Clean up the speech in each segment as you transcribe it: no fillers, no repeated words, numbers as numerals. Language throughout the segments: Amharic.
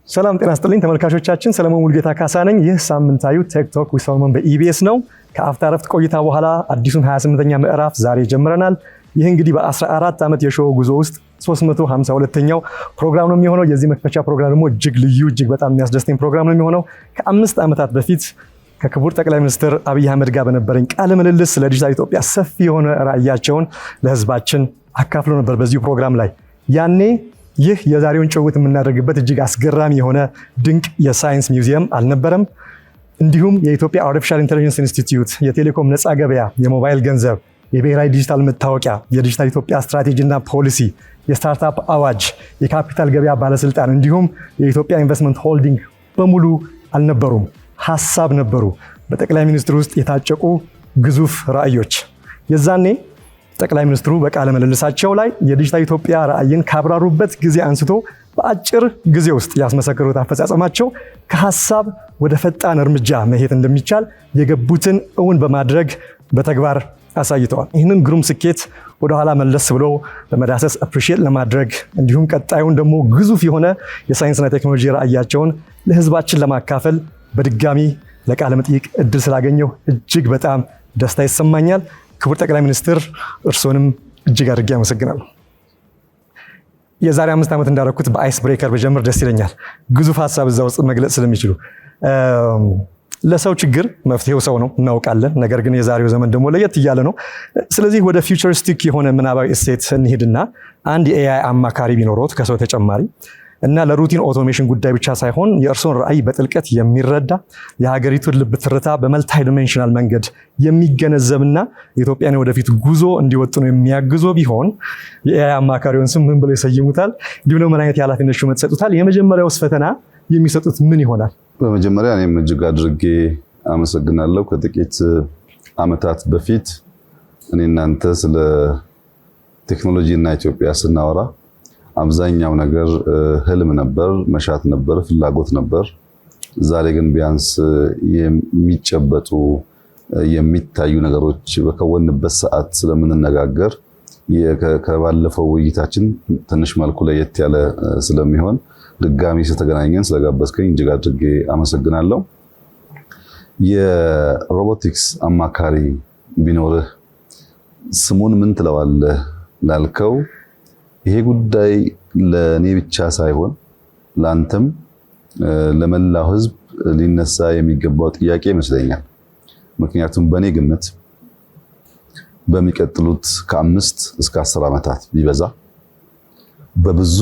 ሰላም ጤና ይስጥልኝ ተመልካቾቻችን፣ ሰለሞን ሙልጌታ ካሳ ነኝ። ይህ ሳምንታዊ ቴክቶክ ዊዝ ሰለሞን በኢቢኤስ ነው። ከአፍታ ረፍት ቆይታ በኋላ አዲሱን 28ኛ ምዕራፍ ዛሬ ጀምረናል። ይህ እንግዲህ በ14 ዓመት የሾው ጉዞ ውስጥ 352ኛው ፕሮግራም ነው የሚሆነው። የዚህ መክፈቻ ፕሮግራም ደግሞ እጅግ ልዩ፣ እጅግ በጣም የሚያስደስተኝ ፕሮግራም ነው የሚሆነው። ከ5 ዓመታት በፊት ከክቡር ጠቅላይ ሚኒስትር አብይ አህመድ ጋር በነበረኝ ቃለ ምልልስ ስለ ዲጂታል ኢትዮጵያ ሰፊ የሆነ ራዕያቸውን ለህዝባችን አካፍሎ ነበር በዚሁ ፕሮግራም ላይ። ያኔ ይህ የዛሬውን ጭውውት የምናደርግበት እጅግ አስገራሚ የሆነ ድንቅ የሳይንስ ሚውዚየም አልነበረም። እንዲሁም የኢትዮጵያ አርቲፊሻል ኢንተለጀንስ ኢንስቲትዩት፣ የቴሌኮም ነፃ ገበያ፣ የሞባይል ገንዘብ፣ የብሔራዊ ዲጂታል መታወቂያ፣ የዲጂታል ኢትዮጵያ ስትራቴጂና ፖሊሲ፣ የስታርታፕ አዋጅ፣ የካፒታል ገበያ ባለስልጣን እንዲሁም የኢትዮጵያ ኢንቨስትመንት ሆልዲንግ በሙሉ አልነበሩም፣ ሀሳብ ነበሩ። በጠቅላይ ሚኒስትሩ ውስጥ የታጨቁ ግዙፍ ራዕዮች። የዛኔ ጠቅላይ ሚኒስትሩ በቃለ ምልልሳቸው ላይ የዲጂታል ኢትዮጵያ ራዕይን ካብራሩበት ጊዜ አንስቶ በአጭር ጊዜ ውስጥ ያስመሰከሩት አፈጻጸማቸው ከሀሳብ ወደ ፈጣን እርምጃ መሄድ እንደሚቻል የገቡትን እውን በማድረግ በተግባር አሳይተዋል። ይህንን ግሩም ስኬት ወደኋላ መለስ ብሎ በመዳሰስ አፕሪሺየት ለማድረግ እንዲሁም ቀጣዩን ደግሞ ግዙፍ የሆነ የሳይንስና ቴክኖሎጂ ራዕያቸውን ለህዝባችን ለማካፈል በድጋሚ ለቃለ መጠይቅ እድል ስላገኘው እጅግ በጣም ደስታ ይሰማኛል። ክቡር ጠቅላይ ሚኒስትር እርስዎንም እጅግ አድርጌ አመሰግናለሁ። የዛሬ 5 ዓመት እንዳደረኩት በአይስ ብሬከር በጀምር ደስ ይለኛል፣ ግዙፍ ሀሳብ እዛ ውስጥ መግለጽ ስለሚችሉ። ለሰው ችግር መፍትሄው ሰው ነው እናውቃለን። ነገር ግን የዛሬው ዘመን ደግሞ ለየት እያለ ነው። ስለዚህ ወደ ፊውቸሪስቲክ የሆነ ምናባዊ እሴት እንሂድና አንድ የኤአይ አማካሪ ቢኖሮት ከሰው ተጨማሪ እና ለሩቲን ኦቶሜሽን ጉዳይ ብቻ ሳይሆን የእርስዎን ራዕይ በጥልቀት የሚረዳ የሀገሪቱን ልብ ትርታ በመልታይ ዲሜንሽናል መንገድ የሚገነዘብና የኢትዮጵያን ወደፊት ጉዞ እንዲወጥኑ የሚያግዞ ቢሆን የኤአይ አማካሪውን ስም ምን ብለው ይሰይሙታል? እንዲሁም ደግሞ ምን አይነት የኃላፊነት ሹመት ይሰጡታል? የመጀመሪያውስ ፈተና የሚሰጡት ምን ይሆናል? በመጀመሪያ እኔም እጅግ አድርጌ አመሰግናለሁ። ከጥቂት ዓመታት በፊት እኔ እናንተ ስለ ቴክኖሎጂ እና ኢትዮጵያ ስናወራ አብዛኛው ነገር ህልም ነበር፣ መሻት ነበር፣ ፍላጎት ነበር። ዛሬ ግን ቢያንስ የሚጨበጡ የሚታዩ ነገሮች በከወንበት ሰዓት ስለምንነጋገር ከባለፈው ውይይታችን ትንሽ መልኩ ለየት ያለ ስለሚሆን ድጋሚ ስለተገናኘን ስለጋበዝከኝ እጅግ አድርጌ አመሰግናለሁ። የሮቦቲክስ አማካሪ ቢኖርህ ስሙን ምን ትለዋለህ ላልከው፣ ይሄ ጉዳይ ለኔ ብቻ ሳይሆን ላንተም ለመላው ህዝብ ሊነሳ የሚገባው ጥያቄ ይመስለኛል። ምክንያቱም በኔ ግምት በሚቀጥሉት ከ5 እስከ 10 ዓመታት ቢበዛ በብዙ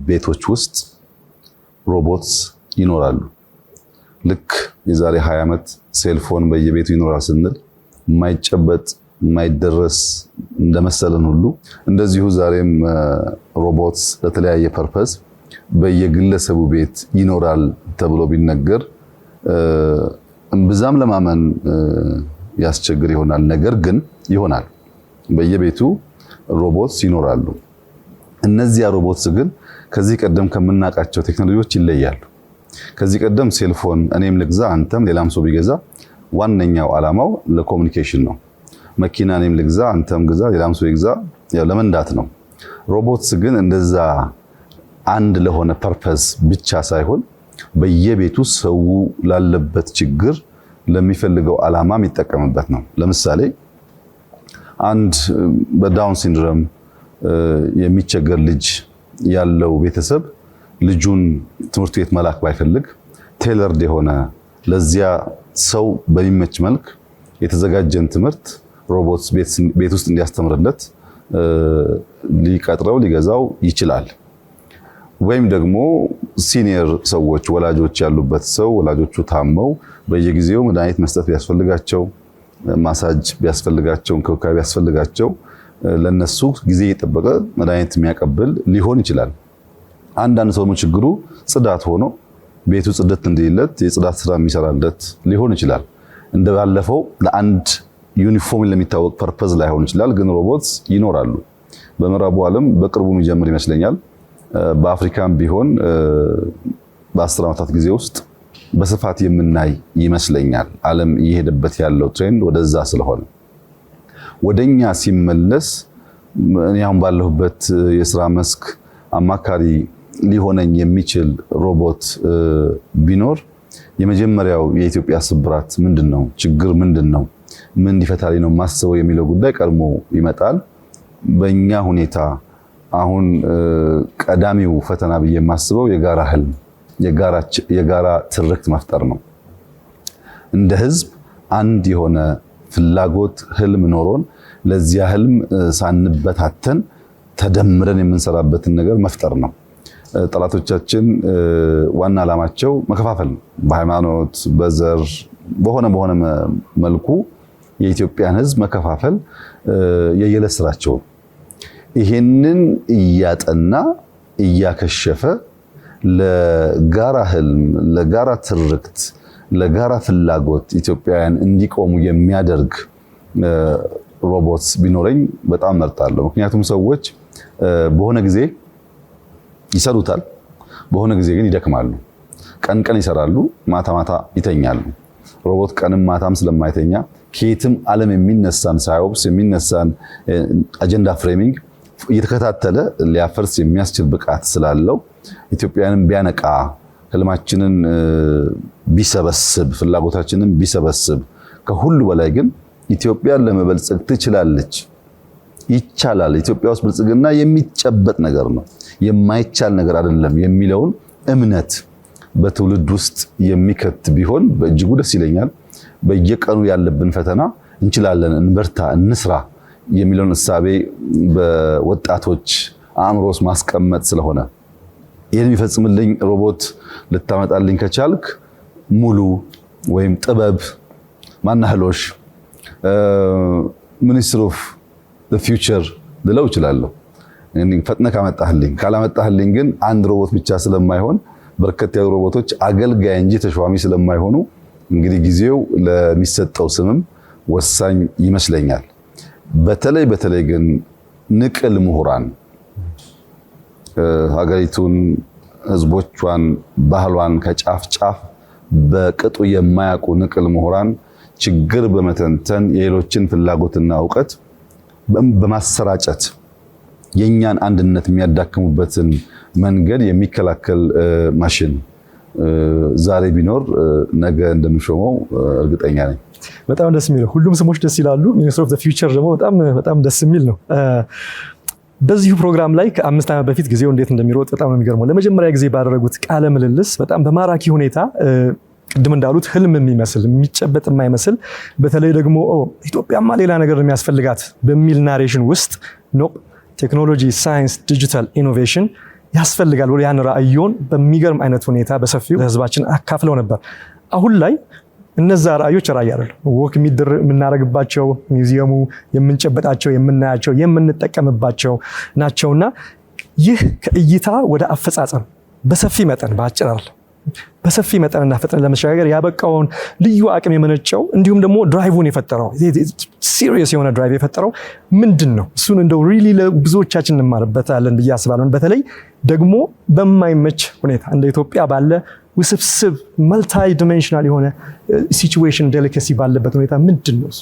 ቤቶች ውስጥ ሮቦትስ ይኖራሉ። ልክ የዛሬ 20 ዓመት ሴልፎን በየቤቱ ይኖራል ስንል የማይጨበጥ የማይደረስ እንደመሰለን ሁሉ እንደዚሁ ዛሬም ሮቦትስ ለተለያየ ፐርፐስ በየግለሰቡ ቤት ይኖራል ተብሎ ቢነገር እምብዛም ለማመን ያስቸግር ይሆናል። ነገር ግን ይሆናል። በየቤቱ ሮቦትስ ይኖራሉ። እነዚያ ሮቦትስ ግን ከዚህ ቀደም ከምናውቃቸው ቴክኖሎጂዎች ይለያሉ። ከዚህ ቀደም ሴልፎን እኔም ልግዛ አንተም ሌላም ሰው ቢገዛ ዋነኛው ዓላማው ለኮሙኒኬሽን ነው። መኪና እኔም ልግዛ አንተም ግዛ ሌላም ሰው ይግዛ ያው ለመንዳት ነው። ሮቦትስ ግን እንደዛ አንድ ለሆነ ፐርፐስ ብቻ ሳይሆን በየቤቱ ሰው ላለበት ችግር ለሚፈልገው ዓላማ የሚጠቀምበት ነው። ለምሳሌ አንድ በዳውን ሲንድሮም የሚቸገር ልጅ ያለው ቤተሰብ ልጁን ትምህርት ቤት መላክ ባይፈልግ ቴለርድ የሆነ ለዚያ ሰው በሚመች መልክ የተዘጋጀን ትምህርት ሮቦትስ ቤት ውስጥ እንዲያስተምርለት ሊቀጥረው ሊገዛው ይችላል። ወይም ደግሞ ሲኒየር ሰዎች ወላጆች ያሉበት ሰው ወላጆቹ ታመው በየጊዜው መድኃኒት መስጠት ቢያስፈልጋቸው፣ ማሳጅ ቢያስፈልጋቸው፣ እንክብካቤ ቢያስፈልጋቸው ለነሱ ጊዜ የጠበቀ መድኃኒት የሚያቀብል ሊሆን ይችላል። አንዳንድ ሰው ችግሩ ጽዳት ሆኖ ቤቱ ጽድት እንዲለት የጽዳት ስራ የሚሰራለት ሊሆን ይችላል። እንደባለፈው ለአንድ ዩኒፎርም ለሚታወቅ ፐርፐዝ ላይሆን ይችላል። ግን ሮቦትስ ይኖራሉ። በምዕራቡ ዓለም በቅርቡ የሚጀምር ይመስለኛል። በአፍሪካም ቢሆን በ10 ዓመታት ጊዜ ውስጥ በስፋት የምናይ ይመስለኛል። ዓለም እየሄደበት ያለው ትሬንድ ወደዛ ስለሆነ ወደኛ ሲመለስ እኔ አሁን ባለሁበት የሥራ መስክ አማካሪ ሊሆነኝ የሚችል ሮቦት ቢኖር የመጀመሪያው የኢትዮጵያ ስብራት ምንድነው? ችግር ምንድነው? ምን ሊፈታልኝ ነው ማስበው የሚለው ጉዳይ ቀድሞ ይመጣል። በእኛ ሁኔታ አሁን ቀዳሚው ፈተና ብዬ የማስበው የጋራ ህልም፣ የጋራ ትርክት መፍጠር ነው። እንደ ህዝብ አንድ የሆነ ፍላጎት ህልም ኖሮን ለዚያ ህልም ሳንበታተን ተደምረን የምንሰራበትን ነገር መፍጠር ነው። ጠላቶቻችን ዋና ዓላማቸው መከፋፈል ነው። በሃይማኖት፣ በዘር፣ በሆነ መልኩ የኢትዮጵያን ህዝብ መከፋፈል የየዕለት ስራቸው። ይሄንን እያጠና እያከሸፈ ለጋራ ህልም፣ ለጋራ ትርክት፣ ለጋራ ፍላጎት ኢትዮጵያውያን እንዲቆሙ የሚያደርግ ሮቦትስ ቢኖረኝ በጣም መርጣለሁ። ምክንያቱም ሰዎች በሆነ ጊዜ ይሰሩታል፣ በሆነ ጊዜ ግን ይደክማሉ። ቀን ይሰራሉ፣ ማታ ይተኛሉ። ሮቦት ቀንም ማታም ስለማይተኛ ከየትም ዓለም የሚነሳን ሳይወብስ የሚነሳን አጀንዳ ፍሬሚንግ እየተከታተለ ሊያፈርስ የሚያስችል ብቃት ስላለው ኢትዮጵያውያንን ቢያነቃ፣ ህልማችንን ቢሰበስብ፣ ፍላጎታችንን ቢሰበስብ፣ ከሁሉ በላይ ግን ኢትዮጵያን ለመበልጸግ ትችላለች፣ ይቻላል። ኢትዮጵያ ውስጥ ብልጽግና የሚጨበጥ ነገር ነው፣ የማይቻል ነገር አይደለም የሚለውን እምነት በትውልድ ውስጥ የሚከት ቢሆን በእጅጉ ደስ ይለኛል። በየቀኑ ያለብን ፈተና እንችላለን፣ እንበርታ፣ እንስራ የሚለውን እሳቤ በወጣቶች አእምሮ ውስጥ ማስቀመጥ ስለሆነ ይህን የሚፈጽምልኝ ሮቦት ልታመጣልኝ ከቻልክ ሙሉ ወይም ጥበብ ማናህሎሽ ሚኒስትር ኦፍ ዘ ፊውቸር ልለው እችላለሁ። ፈጥነ ካመጣህልኝ። ካላመጣህልኝ ግን አንድ ሮቦት ብቻ ስለማይሆን በርከት ያሉ ሮቦቶች አገልጋይ እንጂ ተሿሚ ስለማይሆኑ እንግዲህ ጊዜው ለሚሰጠው ስምም ወሳኝ ይመስለኛል። በተለይ ግን ንቅል ምሁራን ሀገሪቱን፣ ህዝቦቿን፣ ባህሏን ከጫፍ ጫፍ በቅጡ የማያውቁ ንቅል ምሁራን ችግር በመተንተን የሌሎችን ፍላጎትና እውቀት በማሰራጨት የኛን አንድነት የሚያዳክሙበትን መንገድ የሚከላከል ማሽን ዛሬ ቢኖር ነገ እንደምሾመው እርግጠኛ ነኝ። በጣም ደስ የሚለው ሁሉም ስሞች ደስ ይላሉ። ሚኒስትር ኦፍ ዘ ፊውቸር ደግሞ በጣም ደስ የሚል ነው። በዚሁ ፕሮግራም ላይ ከ5 ዓመት በፊት ጊዜው እንዴት እንደሚሮጥ በጣም ነው የሚገርመው። ለመጀመሪያ ጊዜ ባደረጉት ቃለ ምልልስ በጣም በማራኪ ሁኔታ ቅድም እንዳሉት ህልም የሚመስል የሚጨበጥ የማይመስል በተለይ ደግሞ ኢትዮጵያማ ሌላ ነገር የሚያስፈልጋት በሚል ናሬሽን ውስጥ ቴክኖሎጂ፣ ሳይንስ፣ ዲጂታል ኢኖቬሽን ያስፈልጋል ብሎ ያን ራዕዮን በሚገርም አይነት ሁኔታ በሰፊው ለህዝባችን አካፍለው ነበር። አሁን ላይ እነዛ ራዕዮች ራዕይ አይደለም፣ ወክ የምናደርግባቸው ሚውዚየሙ የምንጨበጣቸው፣ የምናያቸው፣ የምንጠቀምባቸው ናቸውና ይህ ከእይታ ወደ አፈጻጸም በሰፊ መጠን በአጭር አይደለም በሰፊ መጠንና ፍጥነት ለመሸጋገር ያበቃውን ልዩ አቅም የመነጨው እንዲሁም ደግሞ ድራይቭን የፈጠረው ሲሪየስ የሆነ ድራይቭ የፈጠረው ምንድን ነው? እሱን እንደው ሪሊ ለብዙዎቻችን እንማርበታለን ብዬ አስባለሁ። በተለይ ደግሞ በማይመች ሁኔታ እንደ ኢትዮጵያ ባለ ውስብስብ መልታይ ዲሜንሽናል የሆነ ሲቹዌሽን ዴሊኬሲ ባለበት ሁኔታ ምንድን ነው እሱ?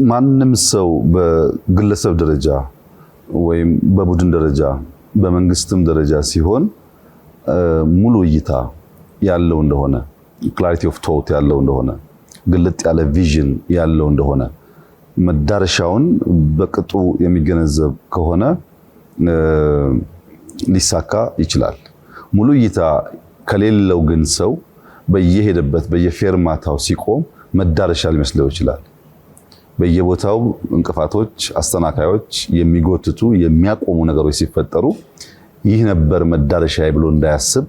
ማንም ሰው በግለሰብ ደረጃ ወይም በቡድን ደረጃ በመንግስትም ደረጃ ሲሆን ሙሉ እይታ ያለው እንደሆነ፣ ክላሪቲ ኦፍ ቶት ያለው እንደሆነ፣ ግልጥ ያለ ቪዥን ያለው እንደሆነ፣ መዳረሻውን በቅጡ የሚገነዘብ ከሆነ ሊሳካ ይችላል። ሙሉ እይታ ከሌለው ግን ሰው በየሄደበት በየፌርማታው ሲቆም መዳረሻ ሊመስለው ይችላል። በየቦታው እንቅፋቶች፣ አስተናካዮች፣ የሚጎትቱ የሚያቆሙ ነገሮች ሲፈጠሩ ይህ ነበር መዳረሻዬ ብሎ እንዳያስብ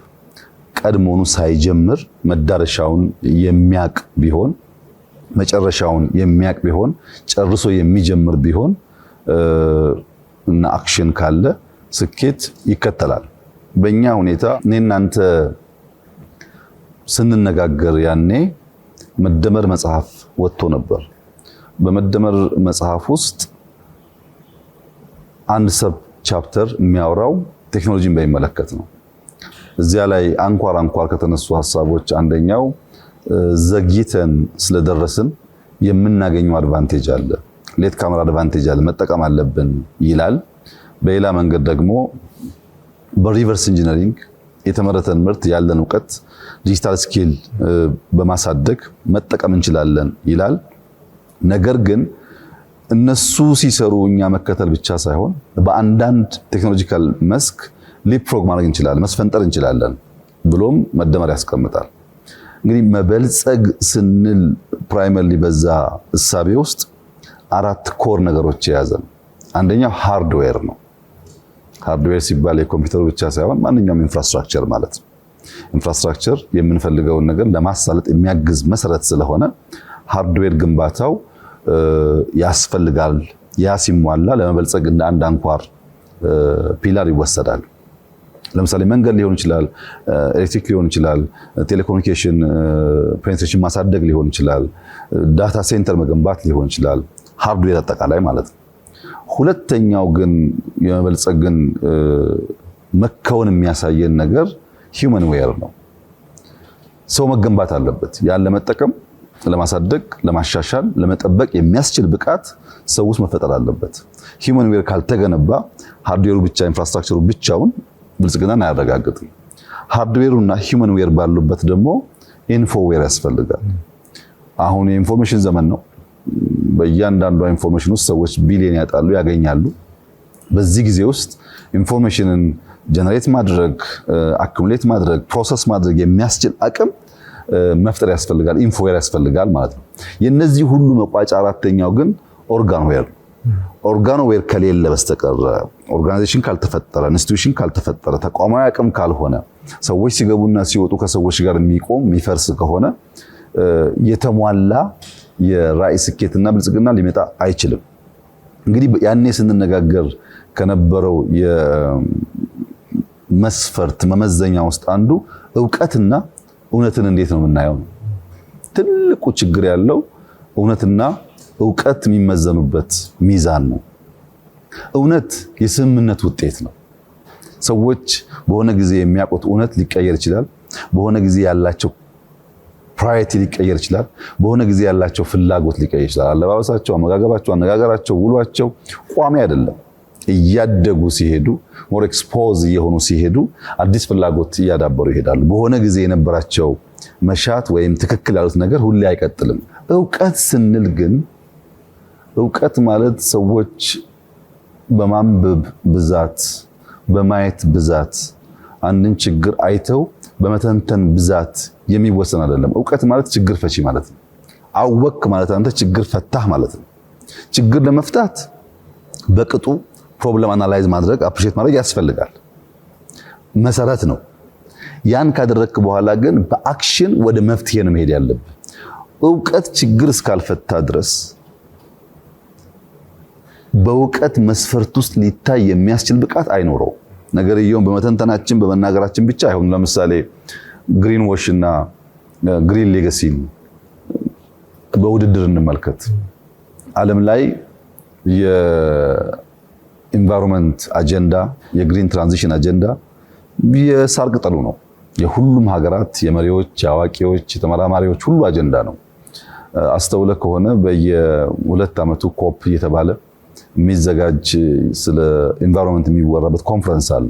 ቀድሞኑ ሳይጀምር መዳረሻውን የሚያቅ ቢሆን፣ መጨረሻውን የሚያቅ ቢሆን፣ ጨርሶ የሚጀምር ቢሆን እና አክሽን ካለ ስኬት ይከተላል። በእኛ ሁኔታ እኔ እናንተ ስንነጋገር ያኔ መደመር መጽሐፍ ወጥቶ ነበር። በመደመር መጽሐፍ ውስጥ አንድ ሰብ ቻፕተር የሚያወራው ቴክኖሎጂን በሚመለከት ነው። እዚያ ላይ አንኳር ከተነሱ ሐሳቦች አንደኛው ዘግይተን ስለደረስን የምናገኘው አድቫንቴጅ አለ፣ ሌት ካሜራ አድቫንቴጅ አለ፣ መጠቀም አለብን ይላል። በሌላ መንገድ ደግሞ በሪቨርስ ኢንጂነሪንግ የተመረተን ምርት ያለን እውቀት ዲጂታል ስኪል በማሳደግ መጠቀም እንችላለን ይላል። ነገር ግን እነሱ ሲሰሩ እኛ መከተል ብቻ ሳይሆን በአንዳንድ ቴክኖሎጂካል መስክ ሊፕፍሮግ ማድረግ እንችላለን፣ መስፈንጠር እንችላለን ብሎም መደመር ያስቀምጣል። እንግዲህ መበልጸግ ስንል ፕራይመርሊ በዛ እሳቤ ውስጥ 4 ኮር ነገሮች የያዘ ነው። አንደኛው ሃርድዌር ነው። ሃርድዌር ሲባል የኮምፒውተሩ ብቻ ሳይሆን ማንኛውም ኢንፍራስትራክቸር ማለት ነው። ኢንፍራስትራክቸር የምንፈልገውን ነገር ለማሳለጥ የሚያግዝ መሰረት ስለሆነ ሃርድዌር ግንባታው ያስፈልጋል። ያ ሲሟላ ለመበልጸግ እንደ አንድ አንኳር ፒላር ይወሰዳል። ለምሳሌ መንገድ ሊሆን ይችላል፣ ኤሌክትሪክ ሊሆን ይችላል፣ ቴሌኮሙኒኬሽን ፔኔትሬሽን ማሳደግ ሊሆን ይችላል፣ ዳታ ሴንተር መገንባት ሊሆን ይችላል። ሃርድዌር አጠቃላይ ማለት ነው። ሁለተኛው ግን የመበልጸግን መከወን የሚያሳየን ነገር ሂውመን ዌር ነው። ሰው መገንባት አለበት። ያን ለመጠቀም ለማሳደግ፣ ለማሻሻል፣ ለመጠበቅ የሚያስችል ብቃት ሰው ውስጥ መፈጠር አለበት። ሂውመን ዌር ካልተገነባ ሃርድዌሩ ብቻ ኢንፍራስትራክቸሩ ብቻውን ብልጽግናን አያረጋግጥም። ሃርድዌሩና ሂውመን ዌር ባሉበት ደግሞ ኢንፎ ዌር ያስፈልጋል። አሁን የኢንፎርሜሽን ዘመን ነው። በእያንዳንዷ ኢንፎርሜሽን ውስጥ ሰዎች ቢሊየን ያጣሉ፣ ያገኛሉ። በዚህ ጊዜ ውስጥ ኢንፎርሜሽንን ጀነሬት ማድረግ፣ አኩሙሌት ማድረግ፣ ፕሮሰስ ማድረግ የሚያስችል አቅም መፍጠር ያስፈልጋል። ኢንፎዌር ያስፈልጋል ማለት ነው። የነዚህ ሁሉ መቋጫ አራተኛው ግን ኦርጋንዌር። ኦርጋንዌር ከሌለ በስተቀር ኦርጋናይዜሽን ካልተፈጠረ፣ ኢንስቲትዩሽን ካልተፈጠረ፣ ተቋማዊ አቅም ካልሆነ፣ ሰዎች ሲገቡና ሲወጡ ከሰዎች ጋር የሚቆም የሚፈርስ ከሆነ የተሟላ የራዕይ ስኬትና ብልጽግና ሊመጣ አይችልም። እንግዲህ ያኔ ስንነጋገር ከነበረው የመስፈርት መመዘኛ ውስጥ አንዱ ዕውቀትና እውነትን እንዴት ነው የምናየው? ትልቁ ችግር ያለው እውነትና ዕውቀት የሚመዘኑበት ሚዛን ነው። እውነት የስምምነት ውጤት ነው። ሰዎች በሆነ ጊዜ የሚያውቁት እውነት ሊቀየር ይችላል። በሆነ ጊዜ ያላቸው ፕራዮሪቲ ሊቀየር ይችላል። በሆነ ጊዜ ያላቸው ፍላጎት ሊቀየር ይችላል። አለባበሳቸው፣ አመጋገባቸው፣ አነጋገራቸው፣ ውሏቸው ቋሚ አይደለም። እያደጉ ሲሄዱ ሞር ኤክስፖዝ እየሆኑ ሲሄዱ አዲስ ፍላጎት እያዳበሩ ይሄዳሉ። በሆነ ጊዜ የነበራቸው መሻት ወይም ትክክል ያሉት ነገር ሁሌ አይቀጥልም። ዕውቀት ስንል ግን ዕውቀት ማለት ሰዎች በማንበብ ብዛት፣ በማየት ብዛት፣ አንድን ችግር አይተው በመተንተን ብዛት የሚወሰን አይደለም። ዕውቀት ማለት ችግር ፈቺ ማለት ነው። አወክ ማለት አንተ ችግር ፈታህ ማለት ነው። ችግር ለመፍታት በቅጡ ፕሮብለም አናላይዝ ማድረግ፣ አፕሪሼት ማድረግ ያስፈልጋል። መሰረት ነው። ያን ካደረግክ በኋላ ግን በአክሽን ወደ መፍትሄ ነው መሄድ ያለብህ። ዕውቀት ችግር እስካልፈታ ድረስ በዕውቀት መስፈርት ውስጥ ሊታይ የሚያስችል ብቃት አይኖረው። ነገርየውን በመተንተናችን በመናገራችን ብቻ አይሆን። ለምሳሌ ግሪን ዎሽ እና ግሪን ሌጋሲ በውድድር እንመልከት። ዓለም ላይ የኢንቫይሮንመንት አጀንዳ፣ የግሪን ትራንዚሽን አጀንዳ የሳር ቅጠሉ ነው። የሁሉም ሀገራት የመሪዎች፣ የአዋቂዎች፣ የተመራማሪዎች ሁሉ አጀንዳ ነው። አስተውለ ከሆነ በየ2 ዓመቱ ኮፕ እየተባለ የሚዘጋጅ ስለ ኢንቫይሮንመንት የሚወራበት ኮንፈረንስ አለ።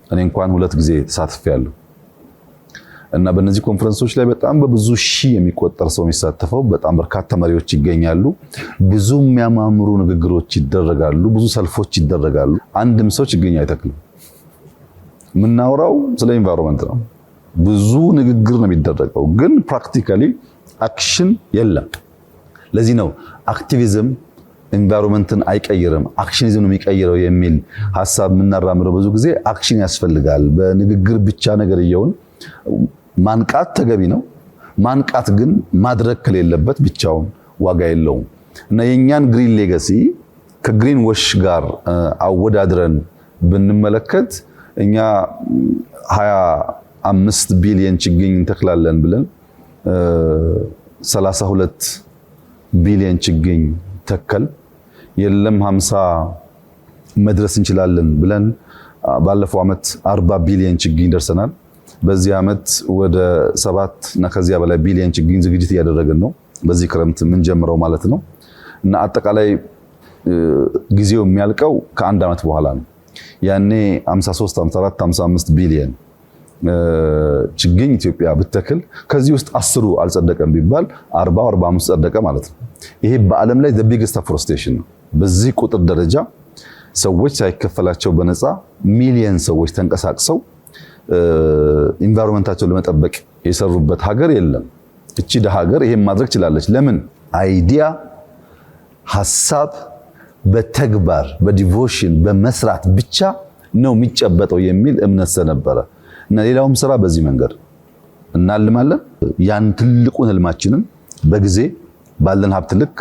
እኔ እንኳን 2 ጊዜ ተሳትፌያለሁ እና በእነዚህ ኮንፈረንሶች ላይ በጣም በብዙ ሺህ የሚቆጠር ሰው የሚሳተፈው፣ በጣም በርካታ መሪዎች ይገኛሉ። ብዙ የሚያማምሩ ንግግሮች ይደረጋሉ፣ ብዙ ሰልፎች ይደረጋሉ። አንድም ሰው ችግኝ አይተክልም። የምናወራው ስለ ኢንቫይሮንመንት ነው። ብዙ ንግግር ነው የሚደረገው፣ ግን ፕራክቲካሊ አክሽን የለም። ለዚህ ነው አክቲቪዝም ኢንቫይሮንመንትን አይቀይርም፣ አክሽኒዝም ነው የሚቀይረው የሚል ሐሳብ የምናራምደው። ብዙ ጊዜ አክሽን ያስፈልጋል። በንግግር ብቻ ነገርየውን ማንቃት ተገቢ ነው። ማንቃት ግን ማድረግ ከሌለበት ብቻውን ዋጋ የለውም እና የኛን ግሪን ሌጋሲ ከግሪን ዎሽ ጋር አወዳድረን ብንመለከት እኛ 25 ቢሊዮን ችግኝ እንተክላለን ብለን 32 ቢሊዮን ችግኝ ተከል። የለም 50 መድረስ እንችላለን ብለን ባለፈው ዓመት 40 ቢሊዮን ችግኝ ደርሰናል። በዚህ ዓመት ወደ 7 እና ከዚያ በላይ ቢሊዮን ችግኝ ዝግጅት እያደረግን ነው። በዚህ ክረምት ምን ጀምረው ማለት ነው እና አጠቃላይ ጊዜው የሚያልቀው ከ1 ዓመት በኋላ ነው። ያኔ 53 54 55 ቢሊዮን ችግኝ ኢትዮጵያ ብትተክል ከዚህ ውስጥ 10 አልጸደቀም ቢባል 40 45 ጸደቀ ማለት ነው። ይሄ በዓለም ላይ the biggest afforestation ነው። በዚህ ቁጥር ደረጃ ሰዎች ሳይከፈላቸው በነፃ ሚሊየን ሰዎች ተንቀሳቅሰው ኢንቫይሮንመንታቸውን ለመጠበቅ የሰሩበት ሀገር የለም። እቺ ደሃ ሀገር ይሄን ማድረግ ችላለች። ለምን? አይዲያ፣ ሐሳብ በተግባር በዲቮሽን በመስራት ብቻ ነው የሚጨበጠው የሚል እምነት ስለነበረ እና ሌላውም ስራ በዚህ መንገድ እናልማለን። ያን ትልቁን ህልማችንን በጊዜ ባለን ሀብት ልክ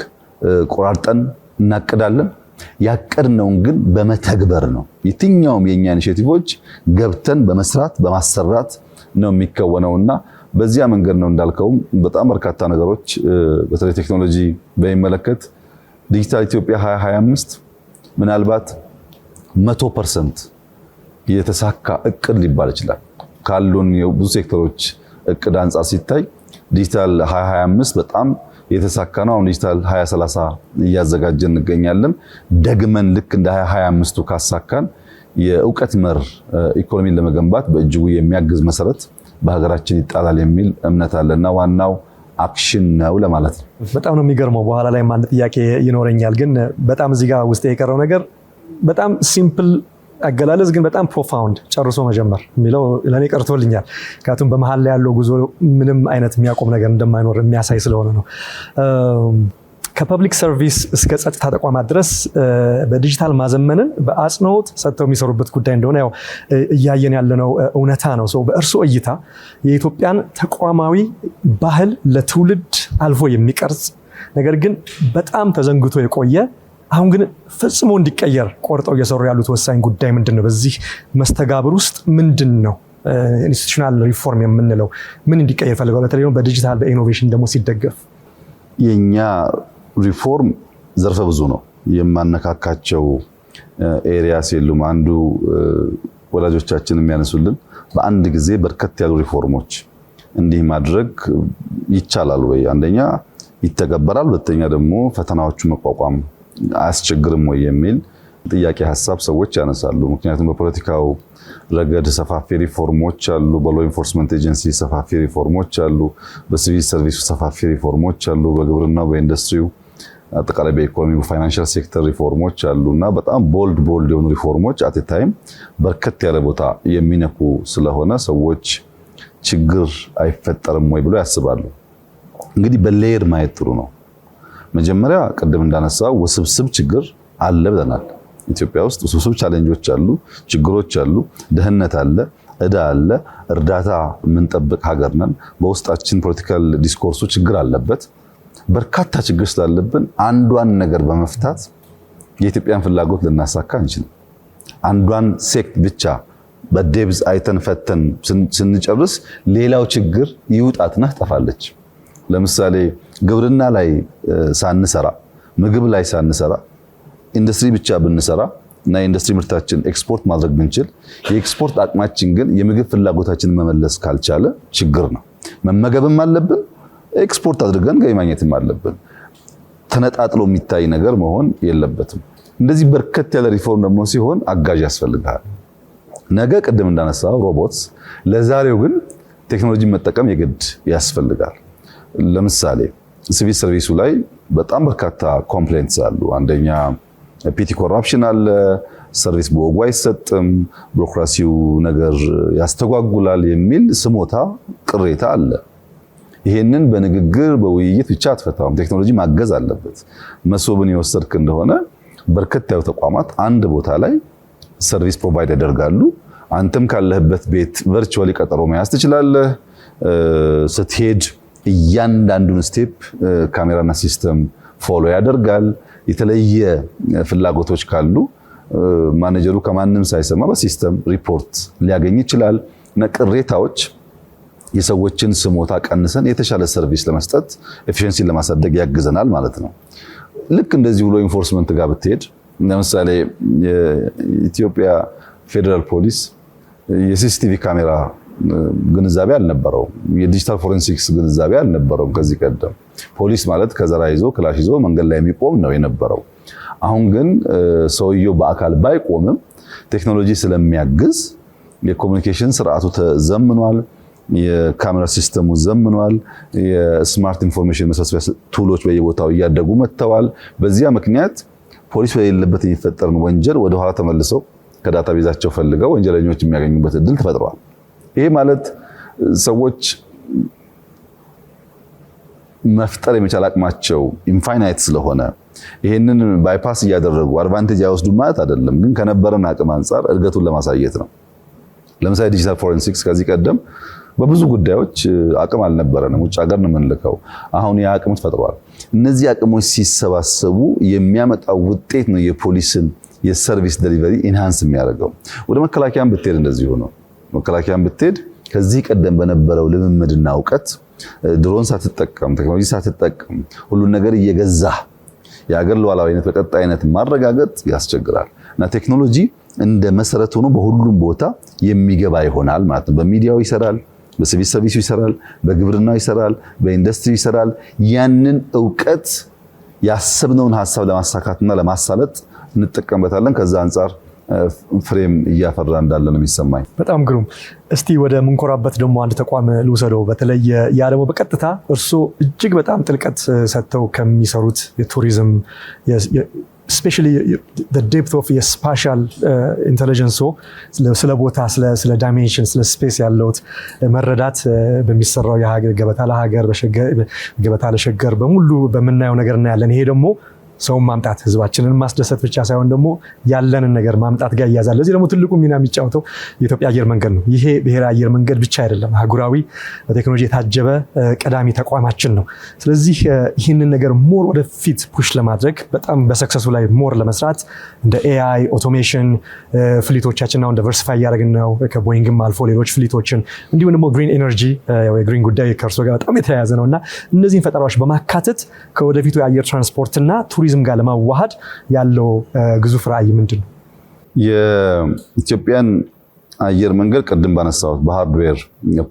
ቆራርጠን እናቅዳለን። ያቀድነውን ግን በመተግበር ነው። የትኛውም የኛ ኢኒሼቲቮች ገብተን በመስራት በማሰራት ነው የሚከወነውና በዚያ መንገድ ነው። እንዳልከውም በጣም በርካታ ነገሮች በተለይ ቴክኖሎጂ በሚመለከት ዲጂታል ኢትዮጵያ 2025 ምናልባት 100% የተሳካ እቅድ ሊባል ይችላል። ካሉን ብዙ ሴክተሮች እቅድ አንጻር ሲታይ ዲጂታል 2025 በጣም የተሳካ ነው። አሁን ዲጂታል 2030 እያዘጋጀን እንገኛለን። ደግመን ልክ እንደ 2025ቱ ካሳካን የእውቀት መር ኢኮኖሚን ለመገንባት በእጅጉ የሚያግዝ መሰረት በሀገራችን ይጣላል የሚል እምነት አለና ዋናው አክሽን ነው ለማለት ነው። በጣም ነው የሚገርመው። በኋላ ላይ አንድ ጥያቄ ይኖረኛል፣ ግን በጣም እዚህ ጋር ውስጥ የቀረው ነገር በጣም ሲምፕል አገላለጽ ግን በጣም ፕሮፋውንድ ጨርሶ መጀመር የሚለው ለኔ ቀርቶልኛል። ምክንያቱም በመሃል ላይ ያለው ጉዞ ምንም አይነት የሚያቆም ነገር እንደማይኖር የሚያሳይ ስለሆነ ነው። ከፐብሊክ ሰርቪስ እስከ ጸጥታ ተቋማት ድረስ በዲጂታል ማዘመንን በአጽንኦት ሰጥተው የሚሰሩበት ጉዳይ እንደሆነ ያው እያየን ያለነው እውነታ ነው። በእርስዎ እይታ የኢትዮጵያን ተቋማዊ ባህል ለትውልድ አልፎ የሚቀርጽ ነገር ግን በጣም ተዘንግቶ የቆየ አሁን ግን ፈጽሞ እንዲቀየር ቆርጠው እየሰሩ ያሉት ወሳኝ ጉዳይ ምንድነው? በዚህ መስተጋብር ውስጥ ምንድነው ኢንስቲትዩሽናል ሪፎርም የምንለው ምን እንዲቀየር ፈልገው? በተለይ በዲጂታል በኢኖቬሽን ደግሞ ሲደገፍ የኛ ሪፎርም ዘርፈ ብዙ ነው። የማነካካቸው ኤሪያስ የሉም። አንዱ ወላጆቻችን የሚያነሱልን በአንድ ጊዜ በርከት ያሉ ሪፎርሞች እንዲህ ማድረግ ይቻላል ወይ? አንደኛ ይተገበራል፣ ሁለተኛ ደግሞ ፈተናዎቹ መቋቋም አያስቸግርም ወይ የሚል ጥያቄ ሐሳብ ሰዎች ያነሳሉ። ምክንያቱም በፖለቲካው ረገድ ሰፋፊ ሪፎርሞች አሉ፣ በሎ ኢንፎርስመንት ኤጀንሲ ሰፋፊ ሪፎርሞች አሉ፣ በሲቪል ሰርቪስ ሰፋፊ ሪፎርሞች አሉ፣ በግብርናው በኢንዱስትሪው አጠቃላይ በኢኮኖሚ በፋይናንሻል ሴክተር ሪፎርሞች አሉና በጣም ቦልድ የሆኑ ሪፎርሞች አት ታይም በርከት ያለ ቦታ የሚነኩ ስለሆነ ሰዎች ችግር አይፈጠርም ወይ ብሎ ያስባሉ። እንግዲህ በሌየር ማየት ጥሩ ነው። መጀመሪያ ቅድም እንዳነሳው ውስብስብ ችግር አለ ብለናል። ኢትዮጵያ ውስጥ ውስብስብ ቻሌንጆች አሉ፣ ችግሮች አሉ፣ ድህነት አለ፣ ዕዳ አለ፣ እርዳታ የምንጠብቅ ሀገር ነን። በውስጣችን ፖለቲካል ዲስኮርሱ ችግር አለበት። በርካታ ችግር ስላለብን አንዷን ነገር በመፍታት የኢትዮጵያን ፍላጎት ልናሳካ እንችላለን። አንዷን ሴክት ብቻ በዴብዝ አይተን ፈተን ስንጨርስ ሌላው ችግር ይውጣትና ትጠፋለች። ለምሳሌ ግብርና ላይ ሳንሰራ ምግብ ላይ ሳንሰራ ኢንዱስትሪ ብቻ ብንሰራ እና የኢንዱስትሪ ምርታችን ኤክስፖርት ማድረግ ብንችል የኤክስፖርት አቅማችን ግን የምግብ ፍላጎታችንን መመለስ ካልቻለ ችግር ነው። መመገብም አለብን፣ ኤክስፖርት አድርገን ገቢ ማግኘትም አለብን። ተነጣጥሎ የሚታይ ነገር መሆን የለበትም። እንደዚህ በርከት ያለ ሪፎርም ደግሞ ሲሆን አጋዥ ያስፈልጋል። ነገ ቅድም እንዳነሳው ሮቦትስ፣ ለዛሬው ግን ቴክኖሎጂ መጠቀም የግድ ያስፈልጋል። ለምሳሌ ሲቪል ሰርቪሱ ላይ በጣም በርካታ ኮምፕሌንትስ አሉ። አንደኛ ፒቲ ኮራፕሽን አለ፣ ሰርቪስ በወጉ አይሰጥም፣ ቢሮክራሲው ነገር ያስተጓጉላል የሚል ስሞታ ቅሬታ አለ። ይሄንን በንግግር በውይይት ብቻ አትፈታውም። ቴክኖሎጂ ማገዝ አለበት። መሶብን የወሰድክ እንደሆነ በርከት ያሉ ተቋማት አንድ ቦታ ላይ ሰርቪስ ፕሮቫይድ ያደርጋሉ። አንተም ካለህበት ቤት ቨርቹዋሊ ቀጠሮ መያዝ ትችላለህ። ስትሄድ እያንዳንዱን ስቴፕ ካሜራና ሲስተም ፎሎ ያደርጋል። የተለየ ፍላጎቶች ካሉ ማኔጀሩ ከማንም ሳይሰማ በሲስተም ሪፖርት ሊያገኝ ይችላል። እና ቅሬታዎች የሰዎችን ስሞታ ቀንሰን የተሻለ ሰርቪስ ለመስጠት ኤፊሺየንሲን ለማሳደግ ያግዘናል ማለት ነው። ልክ እንደዚህ ብሎ ኢንፎርስመንት ጋር ብትሄድ ለምሳሌ የኢትዮጵያ ፌደራል ፖሊስ የሲሲቲቪ ካሜራ ግንዛቤ አልነበረውም። የዲጂታል ፎረንሲክስ ግንዛቤ አልነበረውም። ከዚህ ቀደም ፖሊስ ማለት ከዘራ ይዞ ክላሽ ይዞ መንገድ ላይ የሚቆም ነው የነበረው። አሁን ግን ሰውየው በአካል ባይቆምም ቴክኖሎጂ ስለሚያግዝ የኮሙኒኬሽን ስርዓቱ ተዘምኗል፣ የካሜራ ሲስተሙ ዘምኗል፣ የስማርት ኢንፎርሜሽን መሰብሰቢያ ቱሎች በየቦታው እያደጉ መጥተዋል። በዚያ ምክንያት ፖሊስ በሌለበት የሚፈጠርን ወንጀል ወደ ኋላ ተመልሰው ከዳታ ቤዛቸው ፈልገው ወንጀለኞች የሚያገኙበት እድል ተፈጥሯል። ይሄ ማለት ሰዎች መፍጠር የመቻል አቅማቸው ኢንፋይናይት ስለሆነ ይሄንን ባይፓስ እያደረጉ አድቫንቴጅ አይወስዱ ማለት አይደለም። ግን ከነበረን አቅም አንፃር እድገቱን ለማሳየት ነው። ለምሳሌ ዲጂታል ፎሬንሲክስ ከዚህ ቀደም በብዙ ጉዳዮች አቅም አልነበረንም፣ ውጭ ሀገር ነው የምንልከው። አሁን ያ አቅም ተፈጥሯል። እነዚህ አቅሞች ሲሰባሰቡ የሚያመጣው ውጤት ነው የፖሊስን የሰርቪስ ዴሊቨሪ ኢንሃንስ የሚያደርገው። ወደ መከላከያም ብትሄድ እንደዚሁ ነው። መከላከያም ብትሄድ ከዚህ ቀደም በነበረው ልምምድና እውቀት ድሮን ሳትጠቀም ቴክኖሎጂ ሳትጠቀም ሁሉን ነገር እየገዛ የሀገር ሉዓላዊነት በቀጣይነት ማረጋገጥ ያስቸግራል እና ቴክኖሎጂ እንደ መሰረት ሆኖ በሁሉም ቦታ የሚገባ ይሆናል ማለት ነው። በሚዲያው ይሰራል፣ በሲቪል ሰርቪሱ ይሰራል፣ በግብርናው ይሰራል፣ በኢንዱስትሪ ይሰራል። ያንን እውቀት ያሰብነውን ሐሳብ ለማሳካትና ለማሳለጥ እንጠቀምበታለን። ከዛ አንፃር ፍሬም እያፈራ እንዳለ ነው የሚሰማኝ። በጣም ግሩም። እስቲ ወደ ምንኮራበት ደግሞ አንድ ተቋም ልውሰደው። በተለይ ያ ደግሞ በቀጥታ እርስዎ እጅግ በጣም ጥልቀት ሰጥተው ከሚሰሩት የቱሪዝም ስፔሻሊ ዴፕት ኦፍ የስፓሻል ኢንተለጀንስ ስለ ቦታ፣ ስለ ዳይሜንሽን፣ ስለ ስፔስ ያለውት መረዳት በሚሰራው የሀገር ገበታ ለሀገር ገበታ ለሸገር በሙሉ በምናየው ነገር እናያለን። ይሄ ደግሞ ሰውን ማምጣት ህዝባችንን ማስደሰት ብቻ ሳይሆን ደግሞ ያለንን ነገር ማምጣት ጋር ይያዛል። ለዚህ ደግሞ ትልቁ ሚና የሚጫወተው የኢትዮጵያ አየር መንገድ ነው። ይሄ ብሔራዊ አየር መንገድ ብቻ አይደለም፣ አህጉራዊ በቴክኖሎጂ የታጀበ ቀዳሚ ተቋማችን ነው። ስለዚህ ይህንን ነገር ሞር ወደፊት ፑሽ ለማድረግ በጣም በሰክሰሱ ላይ ሞር ለመስራት እንደ ኤአይ ኦቶሜሽን ፍሊቶቻችን አሁን ዳይቨርሲፋይ እያደረግን ነው፣ ከቦይንግም አልፎ ሌሎች ፍሊቶችን እንዲሁም ደግሞ ግሪን ኤነርጂ የግሪን ጉዳይ ከእርሶ ጋር በጣም የተያያዘ ነው እና እነዚህን ፈጠራዎች በማካተት ከወደፊቱ የአየር ትራንስፖርትና ቱሪዝም ጋር ለማዋሃድ ያለው ግዙፍ ራዕይ ምንድን ነው? የኢትዮጵያን አየር መንገድ ቅድም ባነሳሁት በሃርድዌር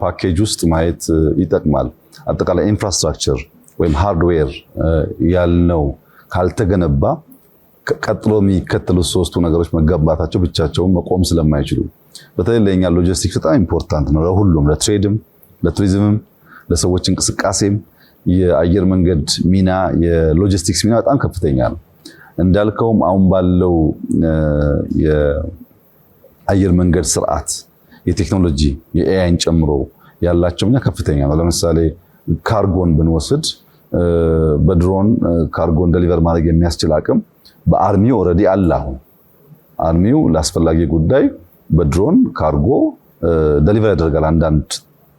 ፓኬጅ ውስጥ ማየት ይጠቅማል። አጠቃላይ ኢንፍራስትራክቸር ወይም ሃርድዌር ያልነው ካልተገነባ ቀጥሎ የሚከተሉት ሶስቱ ነገሮች መገንባታቸው ብቻቸውን መቆም ስለማይችሉ በተለይ ለኛ ሎጂስቲክስ በጣም ኢምፖርታንት ነው። ለሁሉም፣ ለትሬድም፣ ለቱሪዝምም፣ ለሰዎች እንቅስቃሴም የአየር መንገድ ሚና የሎጂስቲክስ ሚና በጣም ከፍተኛ ነው። እንዳልከውም አሁን ባለው የአየር መንገድ ስርዓት የቴክኖሎጂ የኤአይን ጨምሮ ያላቸው ሚና ከፍተኛ ነው። ለምሳሌ ካርጎን ብንወስድ በድሮን ካርጎን ዴሊቨር ማድረግ የሚያስችል አቅም በአርሚው ኦልሬዲ አለ። አሁን አርሚው ለአስፈላጊ ጉዳይ በድሮን ካርጎ ዴሊቨር ያደርጋል አንዳንድ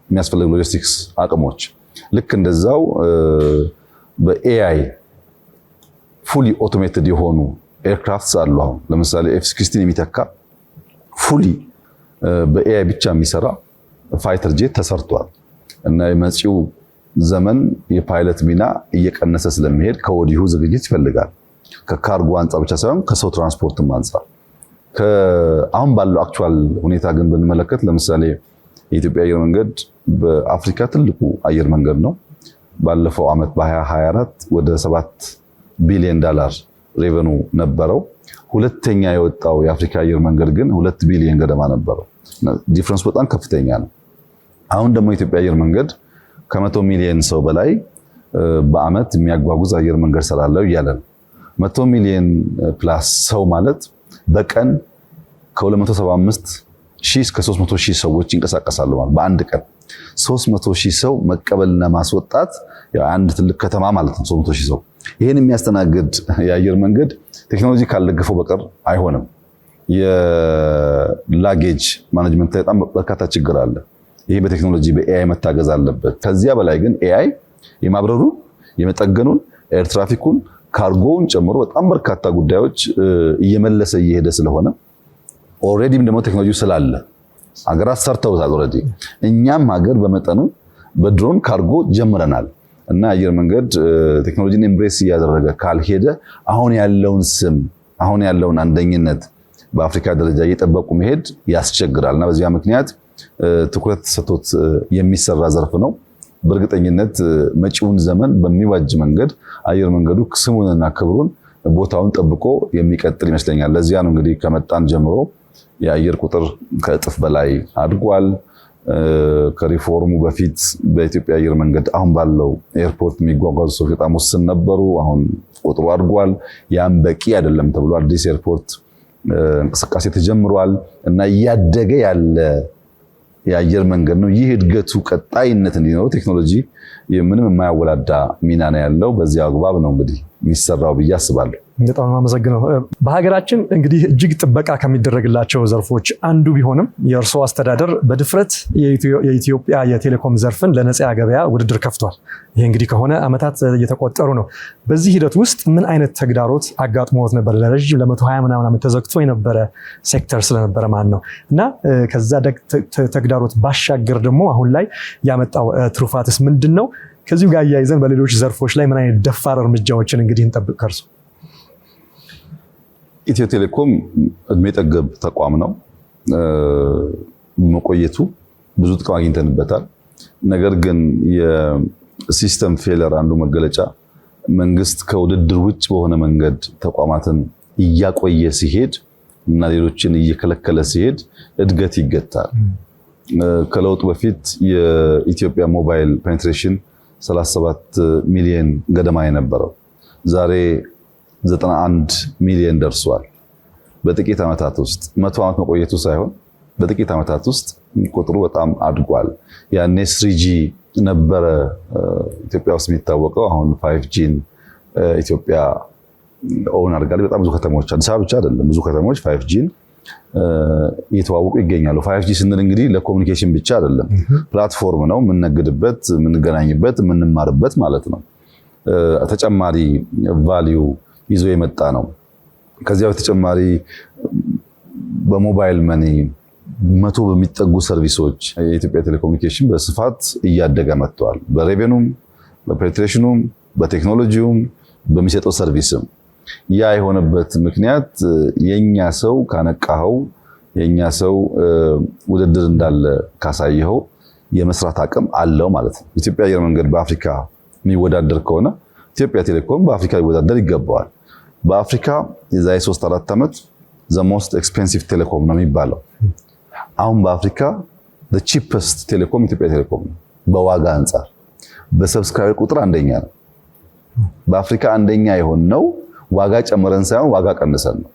የሚያስፈልጉ ሎጂስቲክስ አቅሞች። ልክ እንደዛው በኤአይ ፉሊ ኦቶሜትድ የሆኑ ኤርክራፍትስ አሉ። አሁን ለምሳሌ ኤፍ-16 የሚተካ ፉሊ በኤአይ ብቻ የሚሰራ ፋይተር ጄት ተሰርቷል እና የመጪው ዘመን የፓይለት ሚና እየቀነሰ ስለሚሄድ ከወዲሁ ዝግጅት ይፈልጋል። ከካርጎ አንጻር ብቻ ሳይሆን ከሰው ትራንስፖርትም አንጻር። አሁን ባለው አክቹዋል ሁኔታ ግን ብንመለከት ለምሳሌ የኢትዮጵያ አየር መንገድ በአፍሪካ ትልቁ አየር መንገድ ነው። ባለፈው ዓመት በ2024 ወደ $7 ቢሊዮን ሬቨኑ ነበረው። ሁለተኛ የወጣው የአፍሪካ አየር መንገድ ግን 2 ቢሊዮን ገደማ ነበረው። ዲፍረንስ በጣም ከፍተኛ ነው። አሁን ደግሞ የኢትዮጵያ አየር መንገድ ከ100 ሚሊዮን ሰው በላይ በአመት የሚያጓጉዝ አየር መንገድ ሰራለው እያለ ነው። 100 ሚሊዮን ፕላስ ሰው ማለት በቀን ከ275 ሺህ እስከ 300 ሺህ ሰዎች ይንቀሳቀሳሉ ማለት በአንድ ቀን 300 ሺህ ሰው መቀበልና ማስወጣት አንድ ትልቅ ከተማ ማለት ነው። 300 ሺህ ሰው ይሄን የሚያስተናግድ የአየር መንገድ ቴክኖሎጂ ካልደገፈው በቀር አይሆንም። የላጌጅ ማኔጅመንት ላይ በጣም በርካታ ችግር አለ። ይሄ በቴክኖሎጂ በኤአይ መታገዝ አለበት። ከዚያ በላይ ግን ኤአይ የማብረሩ የመጠገኑን ኤር ትራፊኩን ካርጎውን ጨምሮ በጣም በርካታ ጉዳዮች እየመለሰ እየሄደ ስለሆነ ኦልሬዲም ደግሞ ቴክኖሎጂ ስላለ ሀገራት ሰርተውታል ኦልሬዲ። እኛም ሀገር በመጠኑ በድሮን ካርጎ ጀምረናል እና አየር መንገድ ቴክኖሎጂን ኤምብሬስ እያደረገ ካልሄደ አሁን ያለውን ስም አሁን ያለውን አንደኝነት በአፍሪካ ደረጃ እየጠበቁ መሄድ ያስቸግራልና በዚያ ምክንያት ትኩረት ሰጥቶት የሚሰራ ዘርፍ ነው። በእርግጠኝነት መጪውን ዘመን በሚዋጅ መንገድ አየር መንገዱ ስሙንና ክብሩን ቦታውን ጠብቆ የሚቀጥል ይመስለኛል። ለዚያ ነው እንግዲህ ከመጣን ጀምሮ የአየር ቁጥር ከእጥፍ በላይ አድጓል። ከሪፎርሙ በፊት በኢትዮጵያ አየር መንገድ አሁን ባለው ኤርፖርት የሚጓጓዙ ሰዎች በጣም ውስን ነበሩ። አሁን ቁጥሩ አድጓል። ያም በቂ አይደለም ተብሎ አዲስ ኤርፖርት እንቅስቃሴ ተጀምሯል እና እያደገ ያለ የአየር መንገድ ነው። ይህ እድገቱ ቀጣይነት እንዲኖረው ቴክኖሎጂ ምንም የማያወላዳ ሚና ነው ያለው። በዚህ አግባብ ነው እንግዲህ የሚሰራው ብዬ አስባለሁ። በጣም አመሰግናለሁ። በሀገራችን እንግዲህ እጅግ ጥበቃ ከሚደረግላቸው ዘርፎች አንዱ ቢሆንም የእርስዎ አስተዳደር በድፍረት የኢትዮጵያ የቴሌኮም ዘርፍን ለነፃ ገበያ ውድድር ከፍቷል። ይህ እንግዲህ ከሆነ ዓመታት እየተቆጠሩ ነው። በዚህ ሂደት ውስጥ ምን አይነት ተግዳሮት አጋጥሞት ነበር? ለረጅም ለ120 ምናምን ዓመት ተዘግቶ የነበረ ሴክተር ስለነበረ ማለት ነው እና ከዛ ተግዳሮት ባሻገር ደግሞ አሁን ላይ ያመጣው ትሩፋትስ ምንድን ነው? ከዚሁ ጋር እያይዘን በሌሎች ዘርፎች ላይ ምን አይነት ደፋር እርምጃዎችን እንግዲህ እንጠብቅ ከእርሱ? ኢትዮ ቴሌኮም እድሜ ጠገብ ተቋም ነው። መቆየቱ ብዙ ጥቅም አግኝተንበታል። ነገር ግን የሲስተም ፌለር አንዱ መገለጫ መንግስት ከውድድር ውጭ በሆነ መንገድ ተቋማትን እያቆየ ሲሄድ እና ሌሎችን እየከለከለ ሲሄድ እድገት ይገታል። ከለውጡ በፊት የኢትዮጵያ ሞባይል ፔኔትሬሽን 37 ሚሊዮን ገደማ የነበረው ዛሬ 91 ሚሊዮን ደርሷል። በጥቂት ዓመታት ውስጥ 100 ዓመት መቆየቱ ሳይሆን በጥቂት ዓመታት ውስጥ ቁጥሩ በጣም አድጓል። ያኔ 3G ነበረ ኢትዮጵያ ውስጥ የሚታወቀው። አሁን 5Gን ኢትዮጵያ ኦን አድርጋለች። በጣም ብዙ ከተሞች፣ አዲስ አበባ ብቻ አይደለም፣ ብዙ ከተሞች 5Gን እየተዋወቁ ይገኛሉ። 5G ስንል እንግዲህ ለኮሙኒኬሽን ብቻ አይደለም፣ ፕላትፎርም ነው። የምንነግድበት፣ የምንገናኝበት፣ የምንማርበት ማለት ነው። ተጨማሪ ቫልዩ ይዞ የመጣ ነው። ከዚያ በተጨማሪ በሞባይል መኒ 100 በሚጠጉ ሰርቪሶች የኢትዮጵያ ቴሌኮሙኒኬሽን በስፋት እያደገ መጥቷል። በሬቬኑም፣ በፔኔትሬሽኑም፣ በቴክኖሎጂውም፣ በሚሰጠው ሰርቪስም። ያ የሆነበት ምክንያት የኛ ሰው ካነቃኸው፣ የኛ ሰው ውድድር እንዳለ ካሳየኸው የመስራት አቅም አለው ማለት ነው። ኢትዮጵያ አየር መንገድ በአፍሪካ የሚወዳደር ከሆነ ኢትዮጵያ ቴሌኮም በአፍሪካ ሊወዳደር ይገባዋል። በአፍሪካ የዛሬ 3-4 ዓመት the most expensive ቴሌኮም ነው የሚባለው። አሁን በአፍሪካ the cheapest ቴሌኮም ኢትዮጵያ ቴሌኮም ነው። በዋጋ አንጻር በሰብስክራይበር ቁጥር አንደኛ ነው። በአፍሪካ አንደኛ የሆነው ዋጋ ጨምረን ሳይሆን ዋጋ ቀንሰን ነው።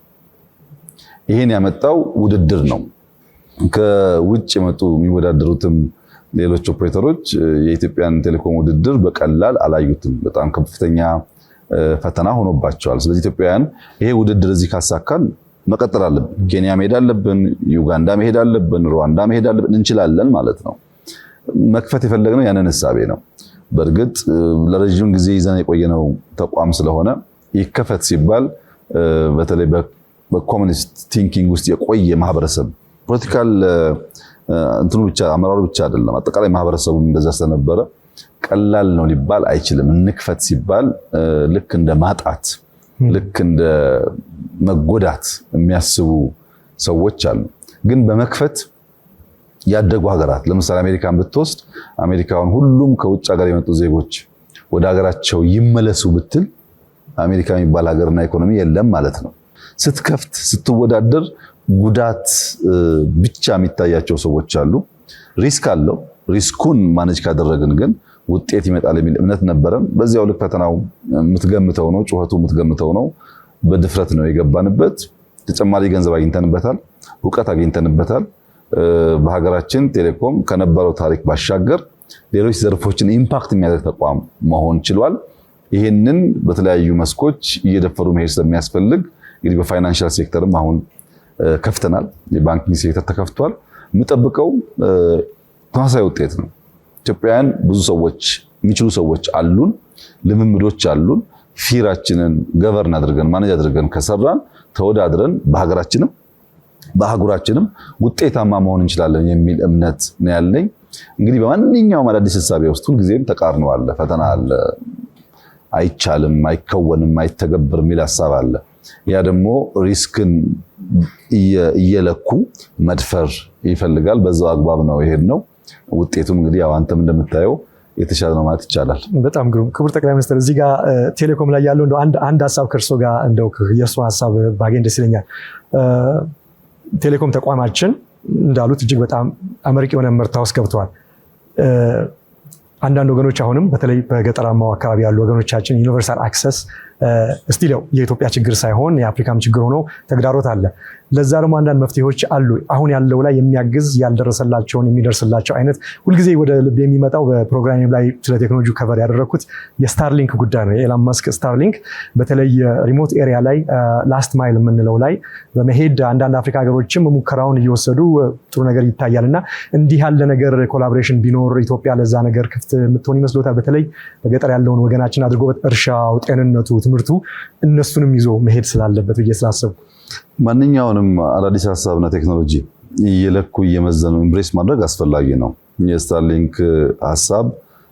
ይሄን ያመጣው ውድድር ነው። ከውጭ የመጡ የሚወዳደሩትም ሌሎች ኦፕሬተሮች የኢትዮጵያን ቴሌኮም ውድድር በቀላል አላዩትም። በጣም ከፍተኛ ፈተና ሆኖባቸዋል። ስለዚህ ኢትዮጵያውያን ይሄ ውድድር እዚህ ካሳካን መቀጠል አለብን። ኬንያ መሄድ አለብን፣ ዩጋንዳ መሄድ አለብን፣ ሩዋንዳ መሄድ አለብን። እንችላለን ማለት ነው። መክፈት የፈለግነው ያንን ህሳቤ ነው። በእርግጥ ለረጅም ጊዜ ይዘን የቆየነው ተቋም ስለሆነ ይከፈት ሲባል በተለይ በኮሙኒስት ቲንኪንግ ውስጥ የቆየ ማህበረሰብ ፖለቲካል እንትኑ ብቻ አመራሩ ብቻ አይደለም፣ አጠቃላይ ማህበረሰቡ እንደዛ ስለነበረ ቀላል ነው ሊባል አይችልም። እንክፈት ሲባል ልክ እንደ ማጣት፣ ልክ እንደ መጎዳት የሚያስቡ ሰዎች አሉ። ግን በመክፈት ያደጉ ሀገራት ለምሳሌ አሜሪካን ብትወስድ አሜሪካውን ሁሉም ከውጭ ሀገር የመጡ ዜጎች ወደ ሀገራቸው ይመለሱ ብትል አሜሪካ የሚባል ሀገርና ኢኮኖሚ የለም ማለት ነው። ስትከፍት ስትወዳደር ጉዳት ብቻ የሚታያቸው ሰዎች አሉ። ሪስክ አለው። ሪስኩን ማኔጅ ካደረግን ግን ውጤት ይመጣል የሚል እምነት ነበረን። በዚያው ልክ ፈተናው የምትገምተው ነው፣ ጩኸቱ የምትገምተው ነው። በድፍረት ነው የገባንበት። ተጨማሪ ገንዘብ አግኝተንበታል፣ እውቀት አግኝተንበታል። በሀገራችን ቴሌኮም ከነበረው ታሪክ ባሻገር ሌሎች ዘርፎችን ኢምፓክት የሚያደርግ ተቋም መሆን ችሏል። ይህንን በተለያዩ መስኮች እየደፈሩ መሄድ ስለሚያስፈልግ እንግዲህ በፋይናንሻል ሴክተርም አሁን ከፍተናል። የባንኪንግ ሴክተር ተከፍቷል። የምጠብቀው ተመሳሳይ ውጤት ነው። ኢትዮጵያውያን ብዙ ሰዎች የሚችሉ ሰዎች አሉን፣ ልምምዶች አሉን። ፊራችንን ገቨርን አድርገን ማኔጅ አድርገን ከሰራን ተወዳድረን በሀገራችንም በአህጉራችንም ውጤታማ መሆን እንችላለን የሚል እምነት ነው ያለኝ። እንግዲህ በማንኛውም አዳዲስ ህሳቤ ውስጥ ሁልጊዜም ተቃርኖ አለ፣ ፈተና አለ። አይቻልም፣ አይከወንም፣ አይተገበር የሚል ሀሳብ አለ። ያ ደግሞ ሪስክን እየለኩ መድፈር ይፈልጋል። በዛው አግባብ ነው የሄድነው። ውጤቱም እንግዲህ ያው አንተም እንደምታየው የተሻለ ነው ማለት ይቻላል። በጣም ግሩም። ክቡር ጠቅላይ ሚኒስትር እዚህ ጋር ቴሌኮም ላይ ያለው እንደው አንድ ሀሳብ ከእርሶ ጋር እንደው የእርሶ ሀሳብ ባገኝ ደስ ይለኛል። ቴሌኮም ተቋማችን እንዳሉት እጅግ በጣም አመርቂ የሆነ ምርታ ውስጥ ገብተዋል። አንዳንድ ወገኖች አሁንም በተለይ በገጠራማው አካባቢ ያሉ ወገኖቻችን ዩኒቨርሳል አክሰስ ስቲል የኢትዮጵያ ችግር ሳይሆን የአፍሪካም ችግር ሆኖ ተግዳሮት አለ። ለዛ ደግሞ አንዳንድ መፍትሄዎች አሉ። አሁን ያለው ላይ የሚያግዝ ያልደረሰላቸውን የሚደርስላቸው አይነት ሁልጊዜ ወደ ልብ የሚመጣው በፕሮግራም ላይ ስለ ቴክኖሎጂ ከቨር ያደረኩት የስታርሊንክ ጉዳይ ነው። የኤላን መስክ ስታርሊንክ በተለይ ሪሞት ኤሪያ ላይ ላስት ማይል የምንለው ላይ በመሄድ አንዳንድ አፍሪካ ሀገሮችም ሙከራውን እየወሰዱ ጥሩ ነገር ይታያል እና እንዲህ ያለ ነገር ኮላቦሬሽን ቢኖር ኢትዮጵያ ለዛ ነገር ክፍት የምትሆን ይመስሎታል? በተለይ በገጠር ያለውን ወገናችን አድርጎ እርሻው፣ ጤንነቱ፣ ትምህርቱ እነሱንም ይዞ መሄድ ስላለበት ብዬ ስላሰብኩ ማንኛውንም አዳዲስ ሀሳብና ቴክኖሎጂ እየለኩ እየመዘኑ ኢምብሬስ ማድረግ አስፈላጊ ነው። የስታርሊንክ ሀሳብ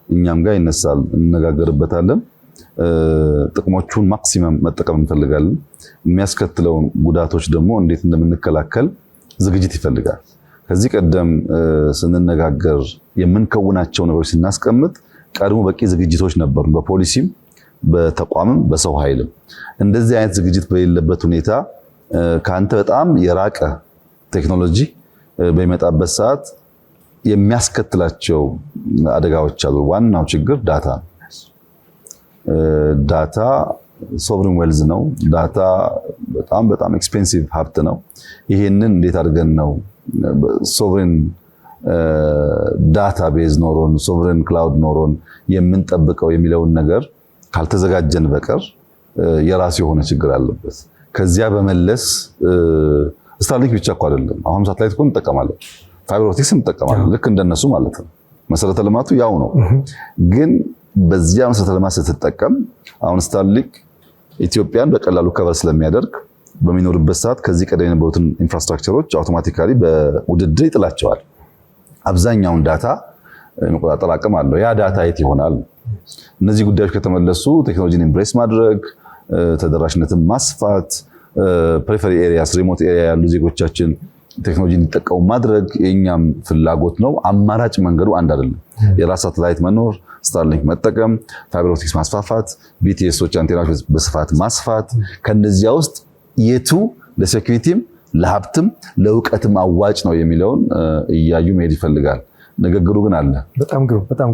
እኛም ጋር ይነሳል፣ እንነጋገርበታለን። ጥቅሞቹን ማክሲመም መጠቀም እንፈልጋለን። የሚያስከትለውን ጉዳቶች ደግሞ እንዴት እንደምንከላከል ዝግጅት ይፈልጋል። ከዚህ ቀደም ስንነጋገር የምንከውናቸው ነገሮች ስናስቀምጥ ቀድሞ በቂ ዝግጅቶች ነበሩ፣ በፖሊሲም በተቋምም በሰው ኃይልም። እንደዚህ አይነት ዝግጅት በሌለበት ሁኔታ ከአንተ በጣም የራቀ ቴክኖሎጂ በሚመጣበት ሰዓት የሚያስከትላቸው አደጋዎች አሉ። ዋናው ችግር ዳታ ነው። ዳታ ሶቨሪን ዌልዝ ነው። ዳታ በጣም ኤክስፔንሲቭ ሀብት ነው። ይሄንን እንዴት አድርገን ነው ሶቨሪን ዳታ ቤዝ ኖሮን ሶቨሪን ክላውድ ኖሮን የምንጠብቀው የሚለውን ነገር ካልተዘጋጀን በቀር የራሱ የሆነ ችግር አለበት። ከዚያ በመለስ ስታርሊንክ ብቻ እኮ አይደለም። አሁን ሳተላይት እኮ እንጠቀማለን፣ ፋይበር ኦፕቲክስ እንጠቀማለን፣ ልክ እንደነሱ ማለት ነው። መሰረተ ልማቱ ያው ነው። ግን በዚያ መሰረተ ልማት ስትጠቀም አሁን ስታርሊንክ ኢትዮጵያን በቀላሉ ከበር ስለሚያደርግ በሚኖርበት ሰዓት ከዚህ ቀደም የነበሩትን ኢንፍራስትራክቸሮች አውቶማቲካሊ በውድድር ይጥላቸዋል። አብዛኛውን ዳታ መቆጣጠር አቅም አለው። ያ ዳታ የት ይሆናል? እነዚህ ጉዳዮች ከተመለሱ ቴክኖሎጂን ኢምብሬስ ማድረግ፣ ተደራሽነትን ማስፋት፣ ፕሪፈሪ ኤሪያስ ሪሞት ኤሪያ ያሉ ዜጎቻችን ቴክኖሎጂ እንዲጠቀሙ ማድረግ የኛም ፍላጎት ነው። አማራጭ መንገዱ አንድ አይደለም። የራስ ሳተላይት መኖር፣ ስታርሊንክ መጠቀም፣ ፋይበር ኦፕቲክስ ማስፋፋት፣ ቢቲኤሶች አንቴናዎች በስፋት ማስፋት፣ ከነዚያ ውስጥ የቱ ለሴኩሪቲም ለሀብትም ለእውቀትም አዋጭ ነው የሚለውን እያዩ መሄድ ይፈልጋል። ንግግሩ ግን አለ። በጣም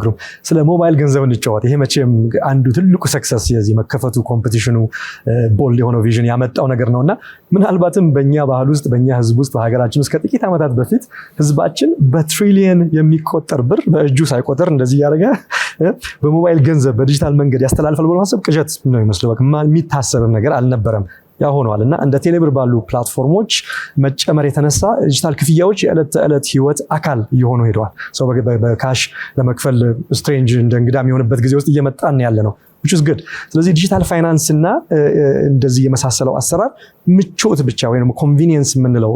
ግሩም። ስለ ሞባይል ገንዘብ እንጫወት። ይሄ መቼም አንዱ ትልቁ ሰክሰስ የዚህ መከፈቱ ኮምፒቲሽኑ ቦልድ የሆነው ቪዥን ያመጣው ነገር ነውና ምናልባትም በእኛ ባህል ውስጥ በእኛ ህዝብ ውስጥ በሀገራችን ውስጥ ከጥቂት ዓመታት በፊት ህዝባችን በትሪሊየን የሚቆጠር ብር በእጁ ሳይቆጠር እንደዚህ እያደረገ በሞባይል ገንዘብ በዲጂታል መንገድ ያስተላልፋል ብሎ ማሰብ ቅዠት ነው የሚመስለው። የሚታሰብም ነገር አልነበረም። ያ ሆኗል እና እንደ ቴሌብር ባሉ ፕላትፎርሞች መጨመር የተነሳ ዲጂታል ክፍያዎች የዕለት ተዕለት ህይወት አካል እየሆኑ ሄደዋል። ሰው በካሽ ለመክፈል ስትሬንጅ እንደ እንግዳ የሚሆንበት ጊዜ ውስጥ እየመጣን ያለ ነው። which is good። ስለዚህ ዲጂታል ፋይናንስ እና እንደዚህ የመሳሰለው አሰራር ምቾት ብቻ ወይም ኮንቪኒየንስ የምንለው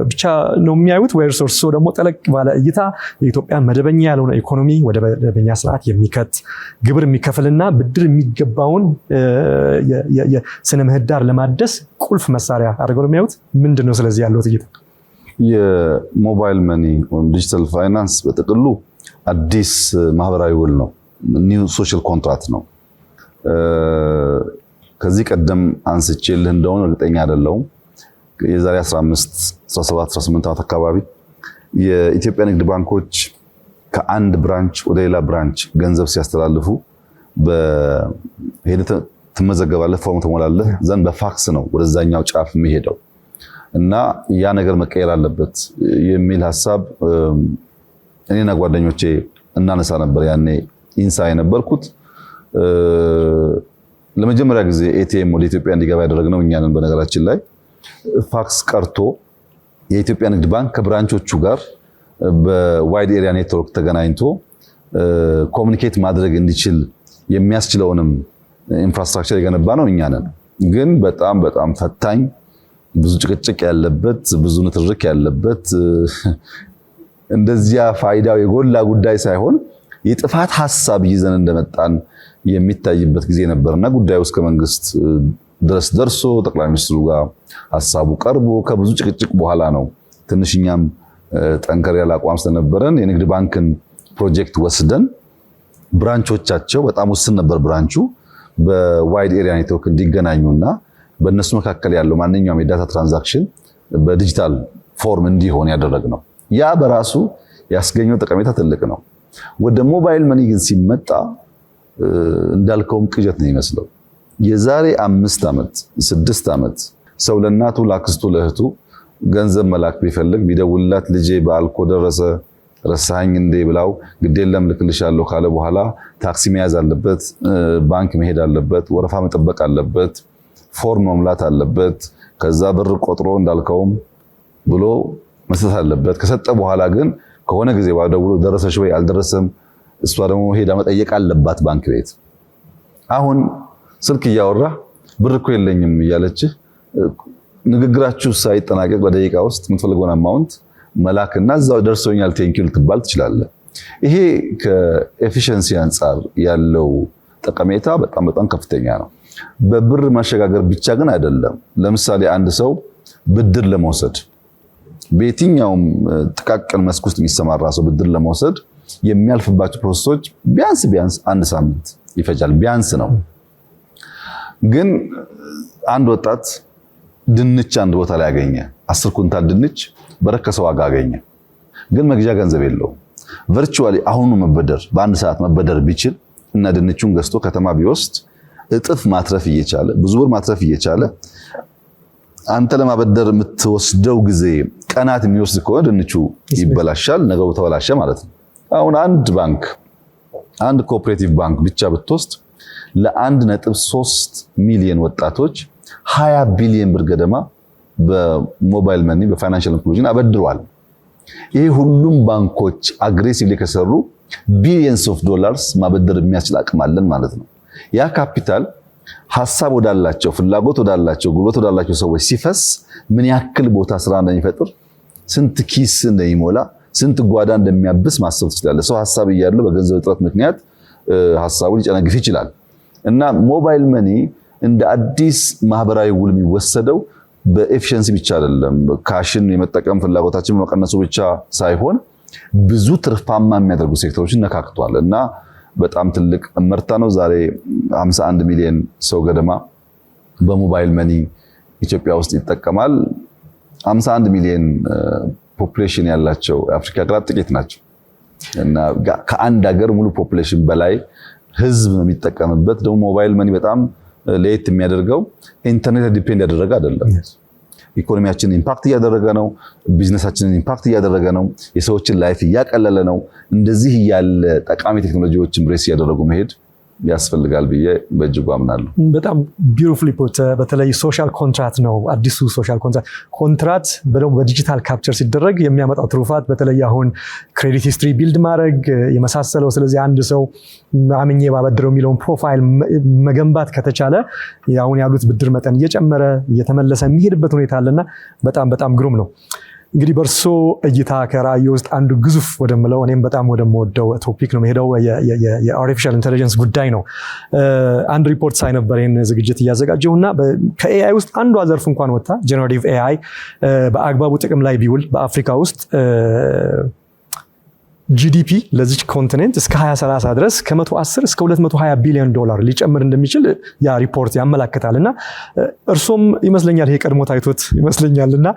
ብቻ ነው የሚያዩት ወይ ሪሶርስ ደግሞ ጠለቅ ባለ እይታ የኢትዮጵያ መደበኛ ያልሆነ ኢኮኖሚ ወደ መደበኛ ስርዓት የሚከት ግብር የሚከፍልና ብድር የሚገባውን የስነ ምህዳር ለማደስ ቁልፍ መሳሪያ አድርገው ነው የሚያዩት? ምንድነው ስለዚህ ያለው እይታ? የሞባይል መኒ ወይም ዲጂታል ፋይናንስ በጥቅሉ አዲስ ማህበራዊ ውል ነው። ኒው ሶሻል ኮንትራክት ነው። ከዚህ ቀደም አንስቼልህ እንደሆነ እርግጠኛ አይደለሁም። የዛሬ 15 17 18 ዓመት አካባቢ የኢትዮጵያ ንግድ ባንኮች ከአንድ ብራንች ወደ ሌላ ብራንች ገንዘብ ሲያስተላልፉ በሄደ ትመዘገባለህ፣ ፎርም ትሞላለህ፣ ዘንድ በፋክስ ነው ወደዛኛው ጫፍ የሚሄደው እና ያ ነገር መቀየር አለበት የሚል ሐሳብ እኔና ጓደኞቼ እናነሳ ነበር። ያኔ ኢንሳ የነበርኩት ለመጀመሪያ ጊዜ ኤቲኤም ወደ ኢትዮጵያ እንዲገባ ያደረግነው እኛ ነን። በነገራችን ላይ ፋክስ ቀርቶ የኢትዮጵያ ንግድ ባንክ ከብራንቾቹ ጋር በዋይድ ኤሪያ ኔትወርክ ተገናኝቶ ኮሙኒኬት ማድረግ እንዲችል የሚያስችለውንም ኢንፍራስትራክቸር የገነባ ነው እኛ ነን። ግን በጣም ፈታኝ፣ ብዙ ጭቅጭቅ ያለበት፣ ብዙ ንትርክ ያለበት እንደዚያ ፋይዳው የጎላ ጉዳይ ሳይሆን የጥፋት ሐሳብ ይዘን እንደመጣን የሚታይበት ጊዜ ነበርና ጉዳዩ እስከ መንግስት ድረስ ደርሶ ጠቅላይ ሚኒስትሩ ጋር ሐሳቡ ቀርቦ ከብዙ ጭቅጭቅ በኋላ ነው ትንሽኛም ጠንከር ያለ አቋም ስለነበረን የንግድ ባንክን ፕሮጀክት ወስደን ብራንቾቻቸው በጣም ውስን ነበር። ብራንቹ በዋይድ ኤሪያ ኔትወርክ እንዲገናኙና በእነሱ መካከል ያለው ማንኛውም የዳታ ትራንዛክሽን በዲጂታል ፎርም እንዲሆን ያደረግነው። ያ በራሱ ያስገኘው ጠቀሜታ ትልቅ ነው። ወደ ሞባይል መኒ ግን ሲመጣ እንዳልከውም ቅዠት ነው ይመስለው። የዛሬ 5 ዓመት 6 ዓመት ሰው ለእናቱ ለአክስቱ ለእህቱ ገንዘብ መላክ ቢፈልግ ቢደውልላት ልጄ በአልኮ ደረሰ ረሳኸኝ እንዴ ብላው ግዴለም ልክልሻለሁ ካለ በኋላ ታክሲ መያዝ አለበት፣ ባንክ መሄድ አለበት፣ ወረፋ መጠበቅ አለበት፣ ፎርም መሙላት አለበት፣ ከዛ ብር ቆጥሮ እንዳልከውም ብሎ መስጠት አለበት። ከሰጠ በኋላ ግን ከሆነ ጊዜ በኋላ ደውሎ ደረሰሽ ወይ አልደረሰም፣ እሷ ደግሞ ሄዳ መጠየቅ አለባት ባንክ ቤት። አሁን ስልክ እያወራ ብር እኮ የለኝም እያለች ንግግራችሁ ሳይጠናቀቅ በደቂቃ ውስጥ የምትፈልገውን አማውንት መላክና እዛው ደርሶኛል ቴንኪው ልትባል ትችላለህ። ይሄ ከኤፊሽንሲ አንጻር ያለው ጠቀሜታ በጣም ከፍተኛ ነው። በብር ማሸጋገር ብቻ ግን አይደለም። ለምሳሌ አንድ ሰው ብድር ለመውሰድ በየትኛውም ጥቃቅን መስክ ውስጥ የሚሰማራ ሰው ብድር ለመውሰድ የሚያልፍባቸው ፕሮሰሶች ቢያንስ 1 ሳምንት ይፈጃል። ቢያንስ ነው። ግን አንድ ወጣት ድንች አንድ ቦታ ላይ ያገኘ 10 ኩንታል ድንች በረከሰ ዋጋ አገኘ። ግን መግዣ ገንዘብ የለውም። ቨርቹዋሊ አሁኑ መበደር በአንድ ሰዓት መበደር ቢችል እና ድንቹን ገዝቶ ከተማ ቢወስድ እጥፍ ማትረፍ እየቻለ ብዙ ብር ማትረፍ እየቻለ አንተ ለማበደር የምትወስደው ጊዜ ቀናት የሚወስድ ከሆነ ድንቹ ይበላሻል፣ ነገሩ ተበላሸ ማለት ነው። አሁን አንድ ኮኦፕሬቲቭ ባንክ ብቻ ብትወስድ ለ1.3 ሚሊዮን ወጣቶች 20 ቢሊዮን ብር ገደማ በሞባይል መኒ በፋይናንሻል ኢንክሉዥን አበድሯል። ይሄ ሁሉም ባንኮች አግሬሲቭሊ ከሰሩ ቢሊየንስ ኦፍ ዶላርስ ማበደር የሚያስችል አቅም አለን ማለት ነው። ያ ካፒታል ሐሳብ ወዳላቸው ፍላጎት ወዳላቸው ጉልበት ወዳላቸው ሰዎች ሲፈስ ምን ያክል ቦታ ስራ እንደሚፈጥር፣ ስንት ኪስ እንደሚሞላ፣ ስንት ጓዳ እንደሚያብስ ማሰብ ትችላለህ። ሰው ሐሳብ እያለው በገንዘብ እጥረት ምክንያት ሐሳቡ ሊጨነግፍ ይችላል እና ሞባይል መኒ እንደ አዲስ ማህበራዊ ውል የሚወሰደው በኤፊሽንሲ ብቻ አይደለም። ካሽን የመጠቀም ፍላጎታችን መቀነሱ ብቻ ሳይሆን ብዙ ትርፋማ የሚያደርጉ ሴክተሮችን ነካክቷል እና በጣም ትልቅ እመርታ ነው። ዛሬ 51 ሚሊዮን ሰው ገደማ በሞባይል መኒ ኢትዮጵያ ውስጥ ይጠቀማል። 51 ሚሊዮን ፖፑሌሽን ያላቸው የአፍሪካ ሀገራት ጥቂት ናቸው እና ከአንድ ሀገር ሙሉ ፖፑሌሽን በላይ ህዝብ ነው የሚጠቀምበት። ደግሞ ሞባይል መኒ በጣም ለየት የሚያደርገው ኢንተርኔት ዲፔንድ ያደረገ አይደለም። ኢኮኖሚያችንን ኢምፓክት እያደረገ ነው። ቢዝነሳችንን ኢምፓክት እያደረገ ነው። የሰዎችን ላይፍ እያቀለለ ነው። እንደዚህ ያለ ጠቃሚ ቴክኖሎጂዎችን ኢምብሬስ እያደረጉ መሄድ ያስፈልጋል ብዬ በእጅጉ አምናለሁ። በጣም ቢዩቲፉሊ ፑት። በተለይ ሶሻል ኮንትራክት ነው አዲሱ ሶሻል ኮንትራክት በዲጂታል ካፕቸር ሲደረግ የሚያመጣው ትሩፋት በተለይ አሁን ክሬዲት ሂስትሪ ቢልድ ማድረግ የመሳሰለው። ስለዚህ አንድ ሰው አምኜ ባበድረው የሚለውን ፕሮፋይል መገንባት ከተቻለ አሁን ያሉት ብድር መጠን እየጨመረ እየተመለሰ የሚሄድበት ሁኔታ አለና በጣም ግሩም ነው። እንግዲህ በእርሶ እይታ ከራእይ ውስጥ አንዱ ግዙፍ ወደምለው እኔም በጣም ወደምወደው ቶፒክ ነው የሄደው የአርቲፊሻል ኢንተለጀንስ ጉዳይ ነው። አንድ ሪፖርት ሳይ ነበር ይህን ዝግጅት እያዘጋጀሁና ከኤአይ ውስጥ አንዷ ዘርፍ እንኳን ወጥታ ጀነሬቲቭ ኤአይ በአግባቡ ጥቅም ላይ ቢውል በአፍሪካ ውስጥ ጂዲፒ ለዚች ኮንቲኔንት እስከ 2030 ድረስ ከ110 እስከ 220 ቢሊዮን ዶላር ሊጨምር እንደሚችል ያ ሪፖርት ያመላክታልና እርሶም ይመስለኛል ይሄ ቀድሞ ታይቶት ይመስለኛልና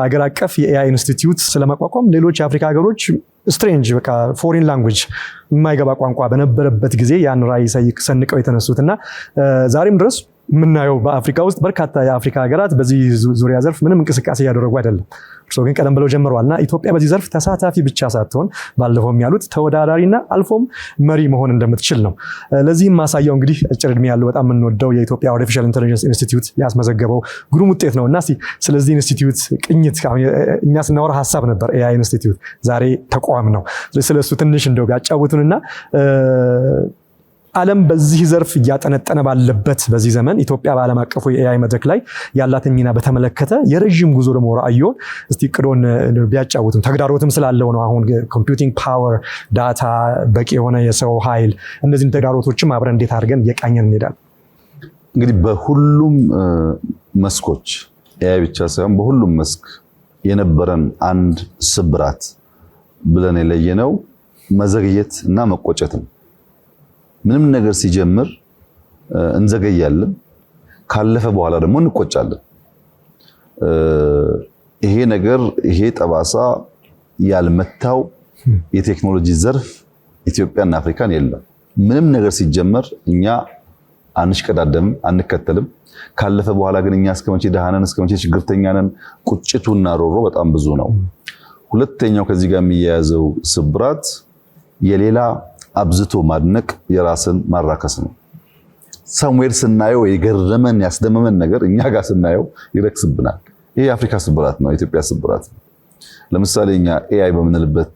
አገር አቀፍ የኤአይ ኢንስቲትዩት ስለማቋቋም ሌሎች የአፍሪካ ሀገሮች ስትሬንጅ በቃ ፎሪን ላንጉዌጅ የማይገባ ቋንቋ በነበረበት ጊዜ ያን ራዕይ ሰንቀው የተነሱትና ዛሬም ድረስ የምናየው በአፍሪካ ውስጥ በርካታ የአፍሪካ ሀገራት በዚህ ዙሪያ ዘርፍ ምንም እንቅስቃሴ እያደረጉ አይደለም። እርስዎ ግን ቀደም ብለው ጀምረዋልና ኢትዮጵያ በዚህ ዘርፍ ተሳታፊ ብቻ ሳትሆን ባለፈውም ያሉት ተወዳዳሪና አልፎም መሪ መሆን እንደምትችል ነው። ለዚህም ማሳያው እንግዲህ አጭር ዕድሜ ያለው በጣም የምንወደው የኢትዮጵያ አርቲፊሻል ኢንተለጀንስ ኢንስቲትዩት ያስመዘገበው ግሩም ውጤት ነው እና እስቲ ስለዚህ ኢንስቲትዩት ቅኝት እኛ ስናወራ ሀሳብ ነበር ኤአይ ኢንስቲትዩት ዛሬ ተቋም ነው። ስለሱ ትንሽ እንደው ቢያጫውቱንና ዓለም በዚህ ዘርፍ እያጠነጠነ ባለበት በዚህ ዘመን ኢትዮጵያ በዓለም አቀፉ የኤአይ መድረክ ላይ ያላትን ሚና በተመለከተ የረዥም ጉዞ ደግሞ ራዕዮን እስቲ ቅዶን ቢያጫውቱን። ተግዳሮትም ስላለው ነው አሁን ኮምፒውቲንግ ፓወር፣ ዳታ፣ በቂ የሆነ የሰው ኃይል፣ እነዚህን ተግዳሮቶችም አብረን እንዴት አድርገን እየቃኘን እንሄዳለን። እንግዲህ በሁሉም መስኮች ኤአይ ብቻ ሳይሆን በሁሉም መስክ የነበረን አንድ ስብራት ብለን የለየነው መዘግየት እና መቆጨት ነው። ምንም ነገር ሲጀምር እንዘገያለን፣ ካለፈ በኋላ ደግሞ እንቆጫለን። ይሄ ነገር ይሄ ጠባሳ ያልመታው የቴክኖሎጂ ዘርፍ ኢትዮጵያና አፍሪካን የለም። ምንም ነገር ሲጀመር እኛ አንሽቀዳደም፣ አንከተልም። ካለፈ በኋላ ግን እኛ እስከመቼ ደሃነን፣ እስከመቼ ችግርተኛ ነን። ቁጭቱና ሮሮ በጣም ብዙ ነው። ሁለተኛው ከዚህ ጋር የሚያያዘው ስብራት የሌላ አብዝቶ ማድነቅ የራስን ማራከስ ነው። ሰምዌር ስናየው የገረመን ያስደመመን ነገር እኛ ጋር ስናየው ይረክስብናል። ይሄ የአፍሪካ ስብራት ነው፣ የኢትዮጵያ ስብራት ነው። ለምሳሌ እኛ ኤአይ በምንልበት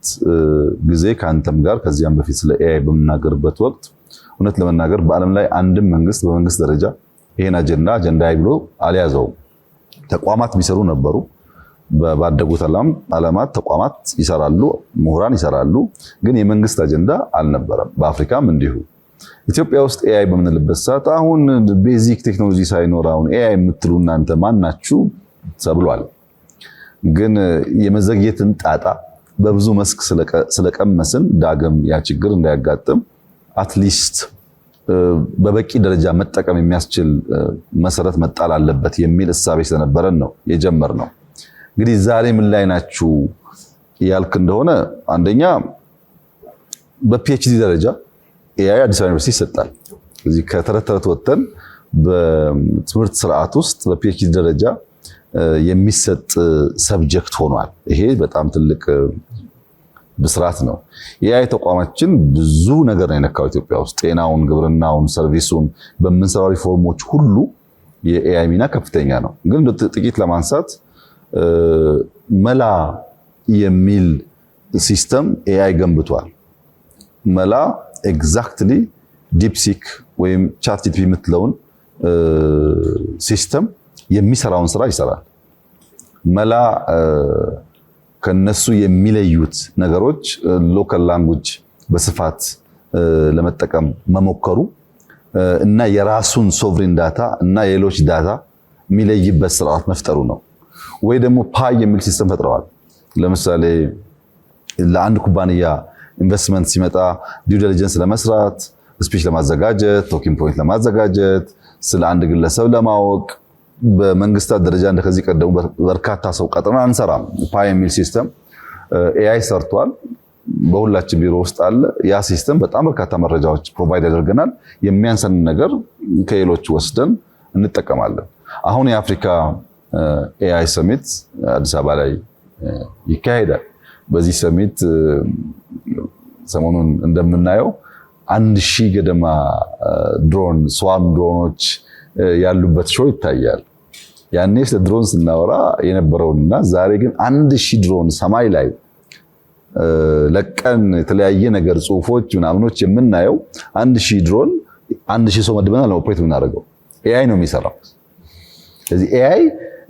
ጊዜ ከአንተም ጋር ከዚያም በፊት ስለ ኤአይ በምናገርበት ወቅት እውነት ለመናገር በዓለም ላይ አንድም መንግስት በመንግስት ደረጃ ይሄን አጀንዳ ብሎ አልያዘውም። ተቋማት የሚሰሩ ነበሩ። ባደጉት ዓለማት ተቋማት ይሰራሉ፣ ምሁራን ይሰራሉ፣ ግን የመንግስት አጀንዳ አልነበረም። በአፍሪካም እንዲሁ። ኢትዮጵያ ውስጥ ኤአይ በምንልበት ሰዓት አሁን ቤዚክ ቴክኖሎጂ ሳይኖር አሁን ኤአይ የምትሉ እናንተ ማን ናችሁ ተብሏል። ግን የመዘግየትን ጣጣ በብዙ መስክ ስለቀመስን ዳግም ያ ችግር እንዳያጋጥም አትሊስት በበቂ ደረጃ መጠቀም የሚያስችል መሰረት መጣል አለበት የሚል እሳቤ ስለነበረን ነው የጀመርነው። እንግዲህ ዛሬ ምን ላይ ናችሁ ያልክ እንደሆነ አንደኛ በፒኤችዲ ደረጃ ኤአይ አዲስ አበባ ዩኒቨርሲቲ ይሰጣል። እዚህ ከተረት ተረት ወጥተን በትምህርት ስርዓት ውስጥ በፒኤችዲ ደረጃ የሚሰጥ ሰብጀክት ሆኗል። ይሄ በጣም ትልቅ ብስራት ነው። የኤአይ ተቋማችን ብዙ ነገር ነው የነካው ኢትዮጵያ ውስጥ ጤናውን፣ ግብርናውን፣ ሰርቪሱን በምንሰራው ሪፎርሞች ሁሉ የኤአይ ሚና ከፍተኛ ነው። ግን ጥቂት ለማንሳት መላ የሚል ሲስተም ኤአይ ገንብቷል። መላ ኤግዛክትሊ ዲፕሲክ ወይም ቻት ጂፒቲ የምትለውን ሲስተም የሚሰራውን ስራ ይሰራል። መላ ከነሱ የሚለዩት ነገሮች ሎካል ላንጉጅ በስፋት ለመጠቀም መሞከሩ እና የራሱን ሶቨሪን ዳታ እና የሌሎች ዳታ የሚለይበት ስርዓት መፍጠሩ ነው። ወይ ደግሞ ፓይ የሚል ሲስተም ፈጥረዋል። ለምሳሌ ለአንድ ኩባንያ ኢንቨስትመንት ሲመጣ ዲው ዲሊጀንስ ለመስራት፣ ስፒች ለማዘጋጀት፣ ቶኪንግ ፖይንት ለማዘጋጀት፣ ስለ አንድ ግለሰብ ለማወቅ በመንግስታት ደረጃ እንደከዚህ ቀደሙ በርካታ ሰው ቀጥረን አንሰራም። ፓይ የሚል ሲስተም ኤአይ ሰርቷል። በሁላችን ቢሮ ውስጥ አለ። ያ ሲስተም በጣም በርካታ መረጃዎች ፕሮቫይድ ያደርገናል። የሚያንሰን ነገር ከሌሎች ወስደን እንጠቀማለን። አሁን የአፍሪካ ኤአይ ሰሚት አዲስ አበባ ላይ ይካሄዳል። በዚህ ሰሚት ሰሞኑን እንደምናየው 1000 ገደማ ድሮን ስዋርም ድሮኖች ያሉበት ሾው ይታያል። ያኔ ስለ ድሮን ስናወራ የነበረውና ዛሬ ግን 1000 ድሮን ሰማይ ላይ ለቀን የተለያየ ነገር ጽሁፎች ምናምኖች የምናየው 1000 ድሮን 1000 ሰው መድበናል ነው ኦፕሬት የምናደርገው። ኤአይ ነው የሚሰራው። ስለዚህ ኤአይ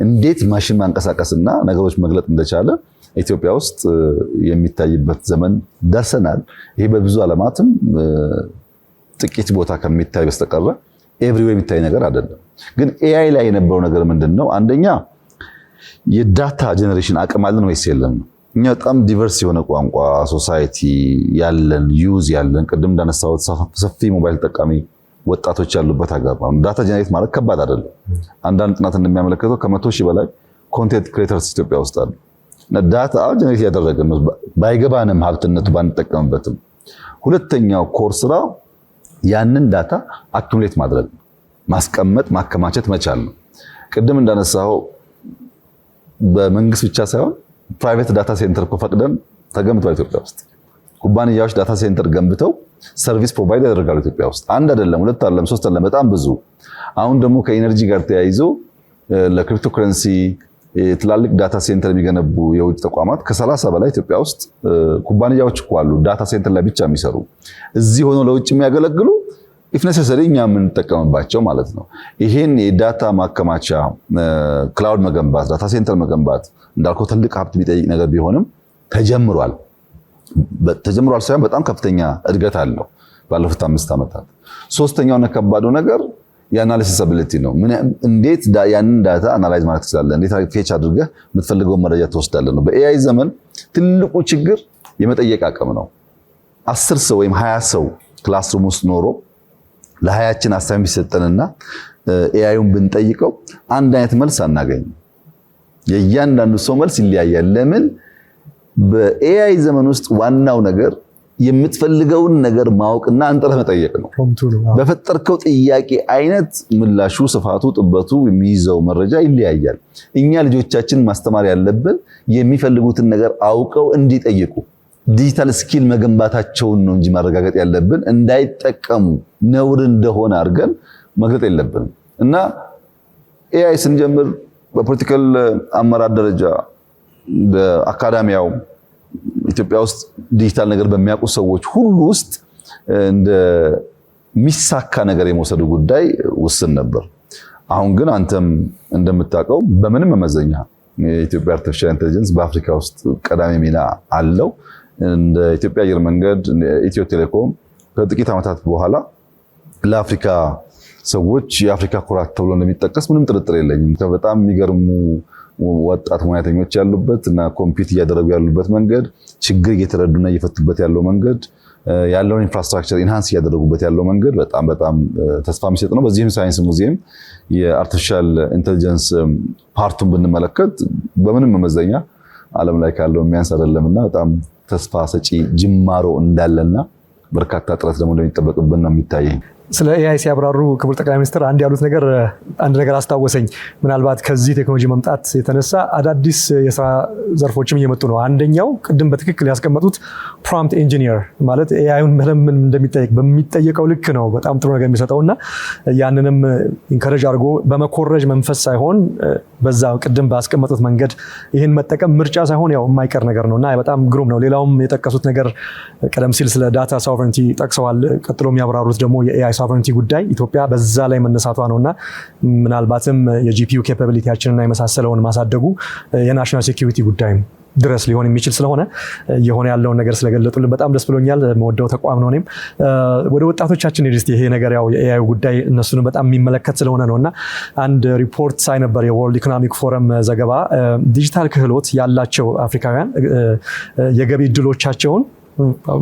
እንዴት ማሽን ማንቀሳቀስና ነገሮች መግለጥ እንደቻለ ኢትዮጵያ ውስጥ የሚታይበት ዘመን ደርሰናል። ይሄ በብዙ ዓለማትም ጥቂት ቦታ ከሚታይ በስተቀር ኤቭሪዌር የሚታይ ነገር አይደለም። ግን ኤአይ ላይ የነበረው ነገር ምንድነው? አንደኛ የዳታ ጀነሬሽን አቅም አለን ወይስ የለም? እኛ በጣም ዲቨርስ የሆነ ቋንቋ ሶሳይቲ ያለን ዩዝ ያለን ቅድም እንዳነሳሁት ሰፊ ሞባይል ተጠቃሚ ወጣቶች ያሉበት ሀገር ነው። ዳታ ጀነሬት ማለት ከባድ አይደለም። አንዳንድ ጥናት እንደሚያመለክተው ከ100,000 በላይ ኮንቴንት ክሬተርስ ኢትዮጵያ ውስጥ አሉ። እና ዳታ ጀነሬት ያደረገን ነው ባይገባንም ሀብትነቱ ባንጠቀምበትም። ሁለተኛው ኮር ስራ ያንን ዳታ አኩሙሌት ማድረግ፣ ማስቀመጥ፣ ማከማቸት መቻል ነው። ቅድም እንዳነሳው በመንግስት ብቻ ሳይሆን ፕራይቬት ዳታ ሴንተር እኮ ፈቅደን ተገንብቷል ኢትዮጵያ ውስጥ። ኩባንያዎች ዳታ ሴንተር ገንብተው ሰርቪስ ፕሮቫይድ ያደርጋሉ ኢትዮጵያ ውስጥ። አንድ አይደለም፣ ሁለት አይደለም፣ ሶስት አይደለም፣ በጣም ብዙ። አሁን ደግሞ ከኢነርጂ ጋር ተያይዞ ለክሪፕቶ ከረንሲ ትላልቅ ዳታ ሴንተር የሚገነቡ የውጭ ተቋማት ከ30 በላይ ኢትዮጵያ ውስጥ ኩባንያዎች እኮ አሉ ዳታ ሴንተር ላይ ብቻ የሚሰሩ እዚህ ሆኖ ለውጭ የሚያገለግሉ ኢፍ ነሰሰሪ እኛ የምንጠቀምባቸው ማለት ነው። ይሄን የዳታ ማከማቻ ክላውድ መገንባት፣ ዳታ ሴንተር መገንባት እንዳልከው ትልቅ ሀብት የሚጠይቅ ነገር ቢሆንም ተጀምሯል ሳይሆን በጣም ከፍተኛ እድገት አለው ባለፉት 5 ዓመታት። ሶስተኛውና ከባዱ ነገር የአናሊሲስ አቢሊቲ ነው። እንዴት ያንን ዳታ አናላይዝ ማለት ትችላለህ? እንዴት ፌች አድርገህ የምትፈልገውን መረጃ ትወስዳለህ ነው። በኤአይ ዘመን ትልቁ ችግር የመጠየቅ አቅም ነው። 10 ሰው ወይም 20 ሰው ክላስሩም ውስጥ ኖሮ ለሀያችን አሳቢ ቢሰጠንና ኤአይውን ብንጠይቀው አንድ አይነት መልስ አናገኝም። የእያንዳንዱ ሰው መልስ ይለያያል። ለምን? በኤአይ ዘመን ውስጥ ዋናው ነገር የምትፈልገውን ነገር ማወቅና አንጥረህ መጠየቅ ነው። በፈጠርከው ጥያቄ አይነት ምላሹ፣ ስፋቱ፣ ጥበቱ የሚይዘው መረጃ ይለያያል። እኛ ልጆቻችን ማስተማር ያለብን የሚፈልጉትን ነገር አውቀው እንዲጠይቁ ዲጂታል ስኪል መገንባታቸውን ነው እንጂ ማረጋገጥ ያለብን እንዳይጠቀሙ ነውር እንደሆነ አድርገን መግለጥ የለብንም። እና ኤአይ ስንጀምር በፖለቲካል አመራር ደረጃ በአካዳሚያው ኢትዮጵያ ውስጥ ዲጂታል ነገር በሚያውቁ ሰዎች ሁሉ ውስጥ እንደሚሳካ ነገር የመውሰዱ ጉዳይ ውስን ነበር። አሁን ግን አንተም እንደምታውቀው በምንም መመዘኛ የኢትዮጵያ አርቲፊሻል ኢንተለጀንስ በአፍሪካ ውስጥ ቀዳሚ ሚና አለው። እንደ ኢትዮጵያ አየር መንገድ፣ ኢትዮ ቴሌኮም ከጥቂት ዓመታት በኋላ ለአፍሪካ ሰዎች የአፍሪካ ኩራት ተብሎ እንደሚጠቀስ ምንም ጥርጥር የለኝም። በጣም የሚገርሙ ወጣት ሙያተኞች ያሉበት እና ኮምፒት እያደረጉ ያሉበት መንገድ፣ ችግር እየተረዱና እየፈቱበት ያለው መንገድ፣ ያለውን ኢንፍራስትራክቸር ኢንሃንስ እያደረጉበት ያለው መንገድ በጣም ተስፋ የሚሰጥ ነው። በዚህም ሳይንስ ሙዚየም የአርቲፊሻል ኢንተለጀንስ ፓርቱን ብንመለከት በምንም መመዘኛ ዓለም ላይ ካለው የሚያንስ አይደለምና በጣም ተስፋ ሰጪ ጅማሮ እንዳለና በርካታ ጥረት ደግሞ እንደሚጠበቅብን ነው የሚታየኝ። ስለ ኤአይ ሲያብራሩ ክቡር ጠቅላይ ሚኒስትር አንድ ያሉት አንድ ነገር አስታወሰኝ። ምናልባት ከዚህ ቴክኖሎጂ መምጣት የተነሳ አዳዲስ የስራ ዘርፎችም እየመጡ ነው። አንደኛው ቅድም በትክክል ያስቀመጡት ፕሮምፕት ኢንጂኒየር ማለት ኤአይን ምን እንደሚጠየቅ በሚጠየቀው ልክ ነው በጣም ጥሩ ነገር የሚሰጠውና ያንንም ኢንከሬጅ አድርጎ በመኮረጅ መንፈስ ሳይሆን በዛ ቅድም ባስቀመጡት መንገድ ይህን መጠቀም ምርጫ ሳይሆን ያው የማይቀር ነገር ነውና በጣም ግሩም ነው። ሌላውም የጠቀሱት ነገር ቀደም ሲል ስለ ዳታ ሶቨረንቲ ጠቅሰዋል። ቀጥሎ የሚያብራሩት ደግሞ የኤአይ ሶቨረንቲ ጉዳይ ኢትዮጵያ በዛ ላይ መነሳቷ ነውና ምናልባትም የጂፒዩ ኬፓቢሊቲያችንና የመሳሰለውን ማሳደጉ የናሽናል ሴኩሪቲ ጉዳይም ድረስ ሊሆን የሚችል ስለሆነ የሆነ ያለውን ነገር ስለገለጡልን በጣም ደስ ብሎኛል። መወደው ተቋም ነው። እኔም ወደ ወጣቶቻችን ሄድስቲ ይሄ ነገር ያው የኤአይ ጉዳይ እነሱን በጣም የሚመለከት ስለሆነ ነውና አንድ ሪፖርት ሳይ ነበር የወርልድ ኢኮኖሚክ ፎረም ዘገባ ዲጂታል ክህሎት ያላቸው አፍሪካውያን የገቢ እድሎቻቸውን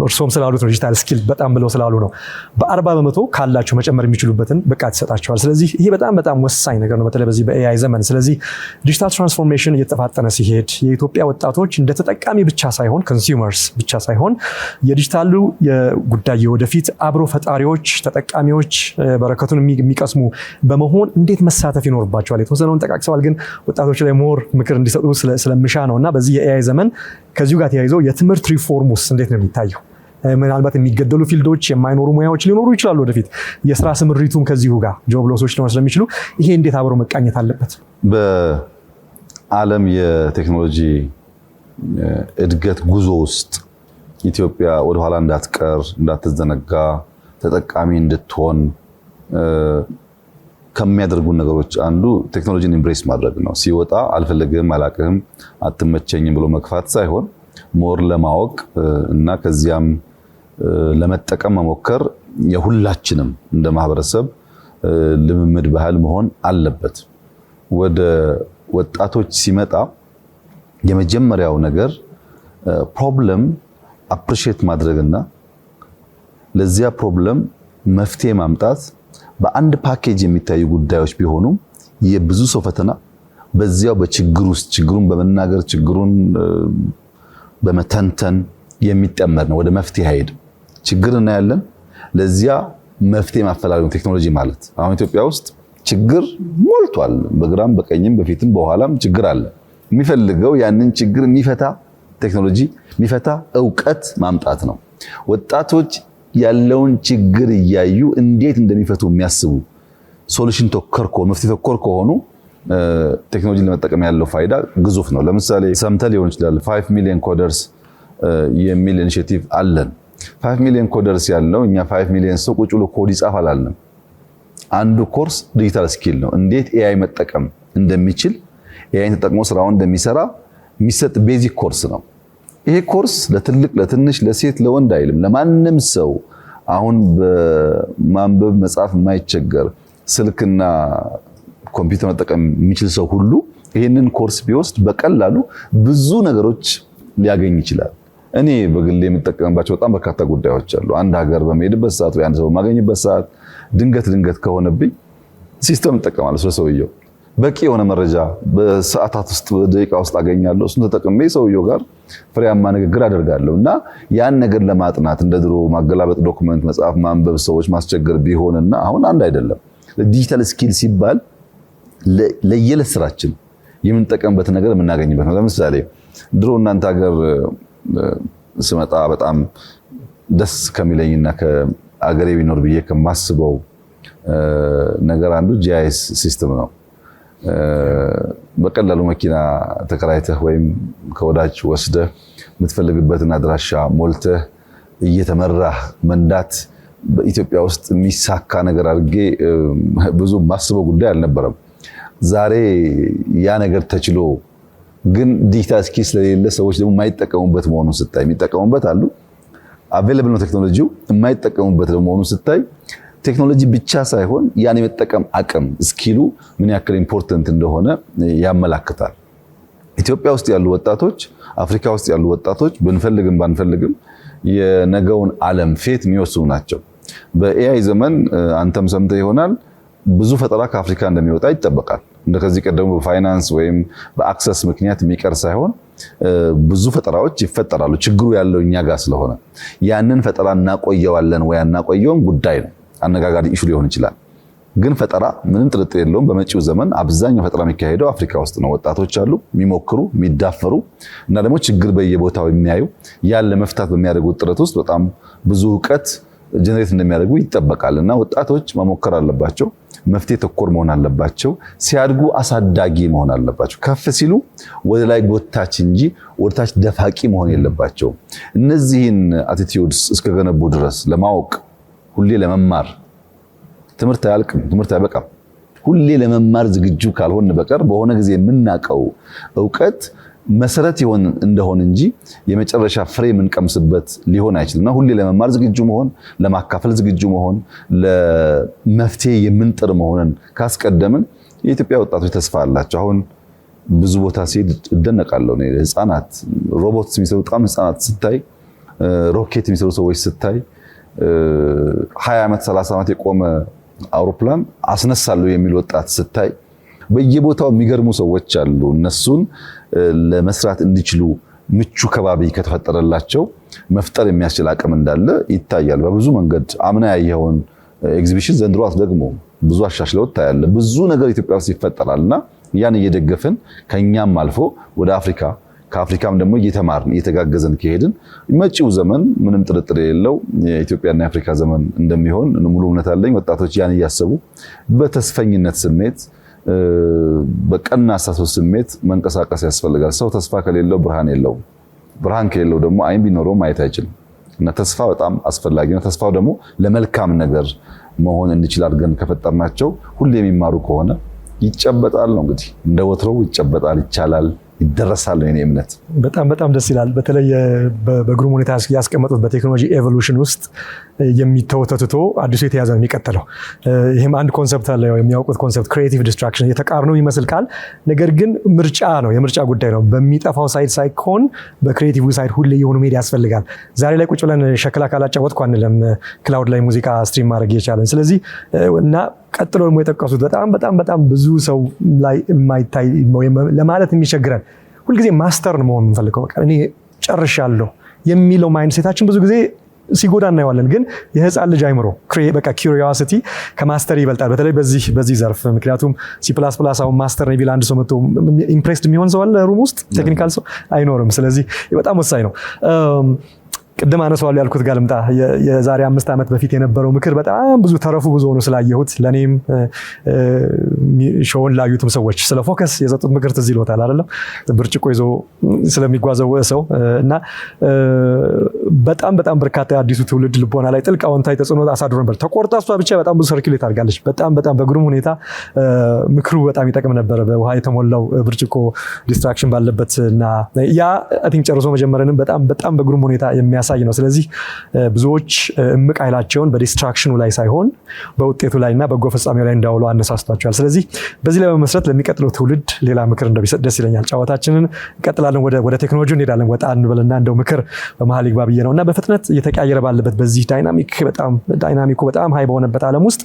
እርሶም ስላሉት ነው ዲጂታል ስኪል በጣም ብለው ስላሉ ነው በ40% ካላቸው መጨመር የሚችሉበትን ብቃት ይሰጣቸዋል። ስለዚህ ይሄ በጣም ወሳኝ ነገር ነው በተለይ በዚህ በኤአይ ዘመን። ስለዚህ ዲጂታል ትራንስፎርሜሽን እየተፋጠነ ሲሄድ የኢትዮጵያ ወጣቶች እንደ ተጠቃሚ ብቻ ሳይሆን ኮንሱመርስ ብቻ ሳይሆን የዲጂታሉ ጉዳይ ወደፊት አብሮ ፈጣሪዎች፣ ተጠቃሚዎች በረከቱን የሚቀስሙ በመሆን እንዴት መሳተፍ ይኖርባቸዋል። የተወሰነውን ጠቃቅሰዋል፣ ግን ወጣቶች ላይ ሞር ምክር እንዲሰጡ ስለምሻ ነውና በዚህ የኤአይ ዘመን ከዚሁ ጋር ተያይዞ የትምህርት ሪፎርሙስ እንዴት ነው የሚታየው? ምናልባት የሚገደሉ ፊልዶች፣ የማይኖሩ ሙያዎች ሊኖሩ ይችላሉ ወደፊት። የስራ ስምሪቱም ከዚሁ ጋር ጆብ ሎሶች ሊኖሩ ስለሚችሉ ይሄ እንዴት አብሮ መቃኘት አለበት? በዓለም የቴክኖሎጂ እድገት ጉዞ ውስጥ ኢትዮጵያ ወደኋላ እንዳትቀር፣ እንዳትዘነጋ፣ ተጠቃሚ እንድትሆን ከሚያደርጉ ነገሮች አንዱ ቴክኖሎጂን ኢምብሬስ ማድረግ ነው። ሲወጣ አልፈልግም፣ አላቅህም፣ አትመቸኝም ብሎ መግፋት ሳይሆን ሞር ለማወቅ እና ከዚያም ለመጠቀም መሞከር የሁላችንም እንደ ማህበረሰብ ልምምድ ባህል መሆን አለበት። ወደ ወጣቶች ሲመጣ የመጀመሪያው ነገር ፕሮብለም አፕሪሺየት ማድረግና ለዚያ ፕሮብለም መፍትሄ ማምጣት በአንድ ፓኬጅ የሚታዩ ጉዳዮች ቢሆኑም የብዙ ሰው ፈተና በዚያው በችግር ውስጥ ችግሩን በመናገር ችግሩን በመተንተን የሚጠመር ነው። ወደ መፍትሄ አይሄድም። ችግር እናያለን፣ ለዚያ መፍትሄ ማፈላለግ ቴክኖሎጂ ማለት። አሁን ኢትዮጵያ ውስጥ ችግር ሞልቷል። በግራም በቀኝም በፊትም በኋላም ችግር አለ። የሚፈልገው ያንን ችግር የሚፈታ ቴክኖሎጂ የሚፈታ ዕውቀት ማምጣት ነው። ወጣቶች ያለውን ችግር እያዩ እንዴት እንደሚፈቱ የሚያስቡ ሶሉሽን ተኮር ከሆኑ መፍትሄ ተኮር ከሆኑ ቴክኖሎጂ ለመጠቀም ያለው ፋይዳ ግዙፍ ነው። ለምሳሌ ሰምተህ ሊሆን ይችላል 5 ሚሊዮን ኮደርስ የሚል ኢኒሺየቲቭ አለን። 5 ሚሊዮን ኮደርስ ያለው እኛ 5 ሚሊዮን ሰው ቁጭ ብሎ ኮድ ይጻፍ አላልንም። አንዱ ኮርስ ዲጂታል ስኪል ነው። እንዴት ኤአይ መጠቀም እንደሚችል ኤአይን ተጠቅሞ ስራውን እንደሚሰራ የሚሰጥ ቤዚክ ኮርስ ነው። ይሄ ኮርስ ለትልቅ ለትንሽ ለሴት ለወንድ አይልም። ለማንም ሰው አሁን በማንበብ መጻፍ የማይቸገር ስልክና ኮምፒውተር መጠቀም የሚችል ሰው ሁሉ ይሄንን ኮርስ ቢወስድ በቀላሉ ብዙ ነገሮች ሊያገኝ ይችላል። እኔ በግሌ የምጠቀምባቸው በጣም በርካታ ጉዳዮች አሉ። አንድ ሀገር በመሄድበት ሰዓት ወይ አንድ ሰው በማገኝበት ሰዓት ድንገት ከሆነብኝ ሲስተም እጠቀማለሁ። ስለሰውየው በቂ የሆነ መረጃ በሰዓታት ውስጥ በደቂቃ ውስጥ አገኛለሁ። እሱን ተጠቅሜ ሰውየው ጋር ፍሬያማ ንግግር አደርጋለሁ እና ያን ነገር ለማጥናት እንደ ድሮ ማገላበጥ፣ ዶክመንት መጽሐፍ ማንበብ፣ ሰዎች ማስቸገር ቢሆንና አሁን አንድ አይደለም። ዲጂታል ስኪል ሲባል ለየለት ስራችን የምንጠቀምበት ነገር የምናገኝበት ነው። ለምሳሌ ድሮ እናንተ ሀገር ስመጣ በጣም ደስ ከሚለኝና ከአገሬ ቢኖር ብዬ ከማስበው ነገር አንዱ ጂአይኤስ ሲስተም ነው። በቀላሉ መኪና ተከራይተህ ወይም ከወዳጅ ወስደህ የምትፈልግበትን አድራሻ ሞልተህ እየተመራህ መንዳት በኢትዮጵያ ውስጥ የሚሳካ ነገር አድርጌ ብዙ ማስበው ጉዳይ አልነበረም። ዛሬ ያ ነገር ተችሎ ግን ዲጂታል ስኪል ስለሌለ ሰዎች ደግሞ የማይጠቀሙበት መሆኑን ስታይ፣ የሚጠቀሙበት አሉ አቬለብል ነው ቴክኖሎጂው፣ የማይጠቀሙበት ደግሞ መሆኑን ስታይ ቴክኖሎጂ ብቻ ሳይሆን ያን የመጠቀም አቅም ስኪሉ ምን ያክል ኢምፖርታንት እንደሆነ ያመላክታል። ኢትዮጵያ ውስጥ ያሉ ወጣቶች፣ አፍሪካ ውስጥ ያሉ ወጣቶች ብንፈልግም ባንፈልግም የነገውን ዓለም ፌት የሚወስኑ ናቸው። በኤአይ ዘመን አንተም ሰምተህ ይሆናል ብዙ ፈጠራ ከአፍሪካ እንደሚወጣ ይጠበቃል። እንደከዚህ ቀደሙ በፋይናንስ ወይም በአክሰስ ምክንያት የሚቀር ሳይሆን ብዙ ፈጠራዎች ይፈጠራሉ። ችግሩ ያለው እኛ ጋር ስለሆነ ያንን ፈጠራ እናቆየዋለን ወይ አናቆየውም ጉዳይ ነው። አነጋጋሪ ኢሹ ሊሆን ይችላል። ግን ፈጠራ ምንም ጥርጥር የለውም በመጪው ዘመን አብዛኛው ፈጠራ የሚካሄደው አፍሪካ ውስጥ ነው። ወጣቶች አሉ የሚሞክሩ የሚዳፈሩ እና ደግሞ ችግር በየቦታው የሚያዩ ያን ለመፍታት በሚያደርጉት ጥረት ውስጥ በጣም ብዙ እውቀት ጀነሬት እንደሚያደርጉ ይጠበቃል እና ወጣቶች መሞከር አለባቸው። መፍትሄ ተኮር መሆን አለባቸው። ሲያድጉ አሳዳጊ መሆን አለባቸው። ከፍ ሲሉ ወደ ላይ ጎታች እንጂ ወደታች ደፋቂ መሆን የለባቸው። እነዚህን አቲቲዩድስ እስከገነቡ ድረስ ለማወቅ ሁሌ ለመማር ትምህርት አያልቅም፣ ትምህርት አይበቃም። ሁሌ ለመማር ዝግጁ ካልሆን በቀር በሆነ ጊዜ የምናውቀው እውቀት መሰረት ይሆን እንደሆን እንጂ የመጨረሻ ፍሬ የምንቀምስበት ሊሆን አይችልምና ሁሌ ለመማር ዝግጁ መሆን፣ ለማካፈል ዝግጁ መሆን፣ ለመፍትሄ የምንጥር መሆንን ካስቀደምን የኢትዮጵያ ወጣቶች ተስፋ አላቸው። አሁን ብዙ ቦታ ሲሄድ እደነቃለሁ። ህፃናት ሮቦት የሚሰሩ በጣም ህፃናት ስታይ፣ ሮኬት የሚሰሩ ሰዎች ስታይ 20 ዓመት 30 ዓመት የቆመ አውሮፕላን አስነሳለሁ የሚል ወጣት ስታይ በየቦታው የሚገርሙ ሰዎች አሉ። እነሱን ለመስራት እንዲችሉ ምቹ ከባቢ ከተፈጠረላቸው መፍጠር የሚያስችል አቅም እንዳለ ይታያል በብዙ መንገድ። አምና ያየኸውን ኤግዚቢሽን ዘንድሮ ደግሞ ብዙ አሻሽለው ታያለ። ብዙ ነገር ኢትዮጵያ ውስጥ ይፈጠራልና ያን እየደገፍን ከኛም አልፎ ወደ አፍሪካ ከአፍሪካም ደግሞ እየተማርን እየተጋገዘን ከሄድን መጪው ዘመን ምንም ጥርጥር የሌለው የኢትዮጵያና የአፍሪካ ዘመን እንደሚሆን ሙሉ እምነት አለኝ። ወጣቶች ያን እያሰቡ በተስፈኝነት ስሜት በቀና አስተሳሰብ ስሜት መንቀሳቀስ ያስፈልጋል። ሰው ተስፋ ከሌለው ብርሃን የለውም። ብርሃን ከሌለው ደግሞ አይን ቢኖረው ማየት አይችልም እና ተስፋ በጣም አስፈላጊ ነው። ተስፋው ደግሞ ለመልካም ነገር መሆን እንችል አድርገን ከፈጠርናቸው ሁሌ የሚማሩ ከሆነ ይጨበጣል ነው እንግዲህ እንደ ወትሮው ይጨበጣል፣ ይቻላል፣ ይደረሳል ነው የኔ እምነት። በጣም በጣም ደስ ይላል። በተለይ በግሩም ሁኔታ ያስቀመጡት በቴክኖሎጂ ኤቮሉሽን ውስጥ የሚተወተትቶ አዲሱ የተያዘ ነው የሚቀጥለው። ይህም አንድ ኮንሰፕት አለ የሚያውቁት ኮንሰፕት ክሪኤቲቭ ዲስትራክሽን የተቃርኖ ይመስል ቃል ነገር ግን ምርጫ ነው፣ የምርጫ ጉዳይ ነው። በሚጠፋው ሳይድ ሳይሆን በክሪኤቲቭ ሳይድ ሁሌ የሆኑ ሜዲያ ያስፈልጋል። ዛሬ ላይ ቁጭ ብለን ሸክላ ካላጫወትኩ አንልም ክላውድ ላይ ሙዚቃ ስትሪም ማድረግ የቻለን። ስለዚህ እና ቀጥሎ ደግሞ የጠቀሱት በጣም ብዙ ሰው ላይ የማይታይ ለማለት የሚቸግረን ሁልጊዜ ማስተር ነው መሆን የምንፈልገው። በቃ እኔ ጨርሻለሁ የሚለው ማይንድ ሴታችን ብዙ ጊዜ ሲጎዳ እናየዋለን። ግን የህፃን ልጅ አይምሮ በቃ ኪዩሪዮሲቲ ከማስተር ይበልጣል፣ በተለይ በዚህ ዘርፍ። ምክንያቱም C++ አሁን ማስተር ነው ቢል አንድ ሰው መጥቶ ኢምፕሬስድ የሚሆን ሰው አለ ሩም ውስጥ? ቴክኒካል ሰው አይኖርም። ስለዚህ በጣም ወሳኝ ነው። ቅድም አነሳዋለሁ ያልኩት ጋር ልምጣ። የዛሬ 5 ዓመት በፊት የነበረው ምክር በጣም ብዙ ተረፉ ብዙ ሆኖ ስላየሁት ለኔም ሾውን ላዩትም ሰዎች ስለ ፎከስ የሰጡት ምክር ትዝ ይሎታል አይደለም? ብርጭቆ ይዞ ስለሚጓዘው ሰው እና በጣም በርካታ አዲሱ ትውልድ ልቦና ላይ ጥልቅ አዎንታዊ ተጽዕኖ አሳድሮ ነበር። ተቆርጣ እሷ ብቻ በጣም ብዙ ሰርኩሌት አድርጋለች። በጣም በግሩም ሁኔታ ምክሩ በጣም ይጠቅም ነበር። በውሃ የተሞላው ብርጭቆ ዲስትራክሽን ባለበት እና ያ አይ ቲንክ ጨርሶ መጀመርንም በጣም በግሩም ሁኔታ የሚያሳይ ነው። ስለዚህ ብዙዎች እምቅ ኃይላቸውን በዲስትራክሽኑ ላይ ሳይሆን በውጤቱ ላይና በጎ ፍጻሜው ላይ እንዳውሉ አነሳስቷቸዋል። ስለዚህ በዚህ ላይ በመመስረት ለሚቀጥለው ትውልድ ሌላ ምክር እንደሚሰጥ ደስ ይለኛል። ጨዋታችንን እንቀጥላለን። ወደ ቴክኖሎጂ እንሄዳለን። ወጣ እንበልና እንደው ምክር በመሀል ይግባ ብዬ ነውና በፍጥነት እየተቀያየረ ባለበት በዚህ ዳይናሚኩ በጣም ሀይ በሆነበት ዓለም ውስጥ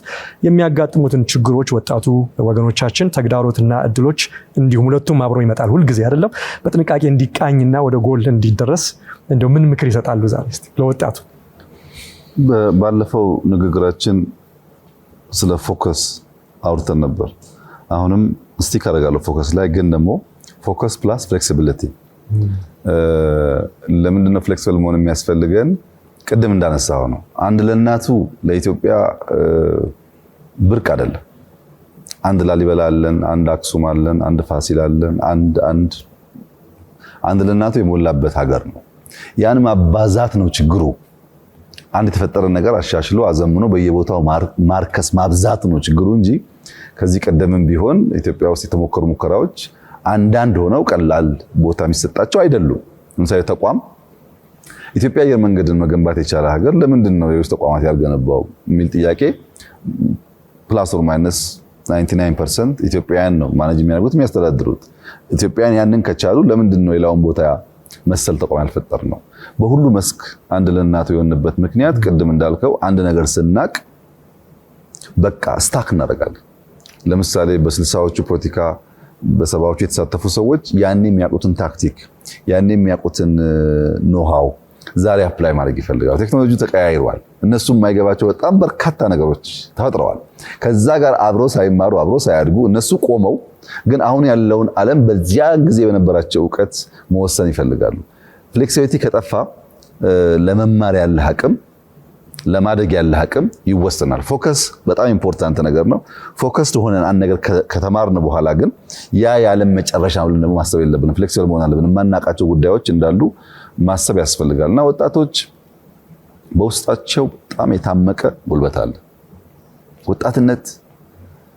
የሚያጋጥሙትን ችግሮች ወጣቱ ወገኖቻችን ተግዳሮትና እድሎች እንዲሁም ሁለቱም አብሮ ይመጣል ሁልጊዜ አይደለም በጥንቃቄ እንዲቃኝና ወደ ጎል እንዲደረስ እንደው ምን ምክር ይሰጣሉ ዛሬ እስቲ ለወጣቱ? ባለፈው ንግግራችን ስለ ፎከስ አውርተን ነበር። አሁንም ስቲክ አደርጋለሁ ፎከስ ላይ ግን ደግሞ ፎከስ ፕላስ ፍሌክሲቢሊቲ። ለምንድን ነው ፍሌክሲብል መሆን የሚያስፈልገን? ቅድም እንዳነሳው ነው። አንድ ለእናቱ ለኢትዮጵያ ብርቅ አይደለም። አንድ ላሊበላ አለን፣ አንድ አክሱም አለን፣ አንድ ፋሲል አለን። አንድ ለእናቱ የሞላበት ሀገር ነው። ያን ማባዛት ነው ችግሩ። አንድ የተፈጠረ ነገር አሻሽሎ አዘምኖ በየቦታው ማርከስ ማብዛት ነው ችግሩ እንጂ ከዚህ ቀደምም ቢሆን ኢትዮጵያ ውስጥ የተሞከሩ ሙከራዎች አንዳንድ ሆነው ቀላል ቦታ የሚሰጣቸው አይደሉም። ለምሳሌ ተቋም ኢትዮጵያ አየር መንገድን መገንባት የቻለ ሀገር ለምንድን ነው የውስጥ ተቋማት ያልገነባው የሚል ጥያቄ ፕላስ ኦር ማይነስ 99% ኢትዮጵያውያን ነው ማኔጅ የሚያደርጉት የሚያስተዳድሩት። ኢትዮጵያውያን ያንን ከቻሉ ለምንድን ነው ሌላውን ቦታ መሰል ተቋም ያልፈጠር ነው? በሁሉ መስክ አንድ ለእናቱ የሆነበት ምክንያት ቅድም እንዳልከው አንድ ነገር ስናቅ በቃ ስታክ እናደርጋለን። ለምሳሌ በ60ዎቹ ፖለቲካ በሰባዎቹ የተሳተፉ ሰዎች ያኔ የሚያውቁትን ታክቲክ ያኔ የሚያውቁትን ኖሃው ዛሬ አፕላይ ማድረግ ይፈልጋሉ። ቴክኖሎጂ ተቀያይሯል። እነሱም የማይገባቸው በጣም በርካታ ነገሮች ተፈጥረዋል። ከዛ ጋር አብሮ ሳይማሩ አብሮ ሳያድጉ እነሱ ቆመው ግን አሁን ያለውን ዓለም በዚያ ጊዜ በነበራቸው እውቀት መወሰን ይፈልጋሉ። ፍሌክሲቢሊቲ ከጠፋ ለመማር ያለ አቅም ለማደግ ያለ አቅም ይወሰናል። ፎከስ በጣም ኢምፖርታንት ነገር ነው። ፎከስድ ሆነን አንድ ነገር ከተማርን በኋላ ግን ያ የዓለም መጨረሻ ነው ብለን ማሰብ የለብንም። ፍሌክሲብል መሆን አለብን። የማናውቃቸው ጉዳዮች እንዳሉ ማሰብ ያስፈልጋልና ወጣቶች በውስጣቸው በጣም የታመቀ ጉልበት አለ። ወጣትነት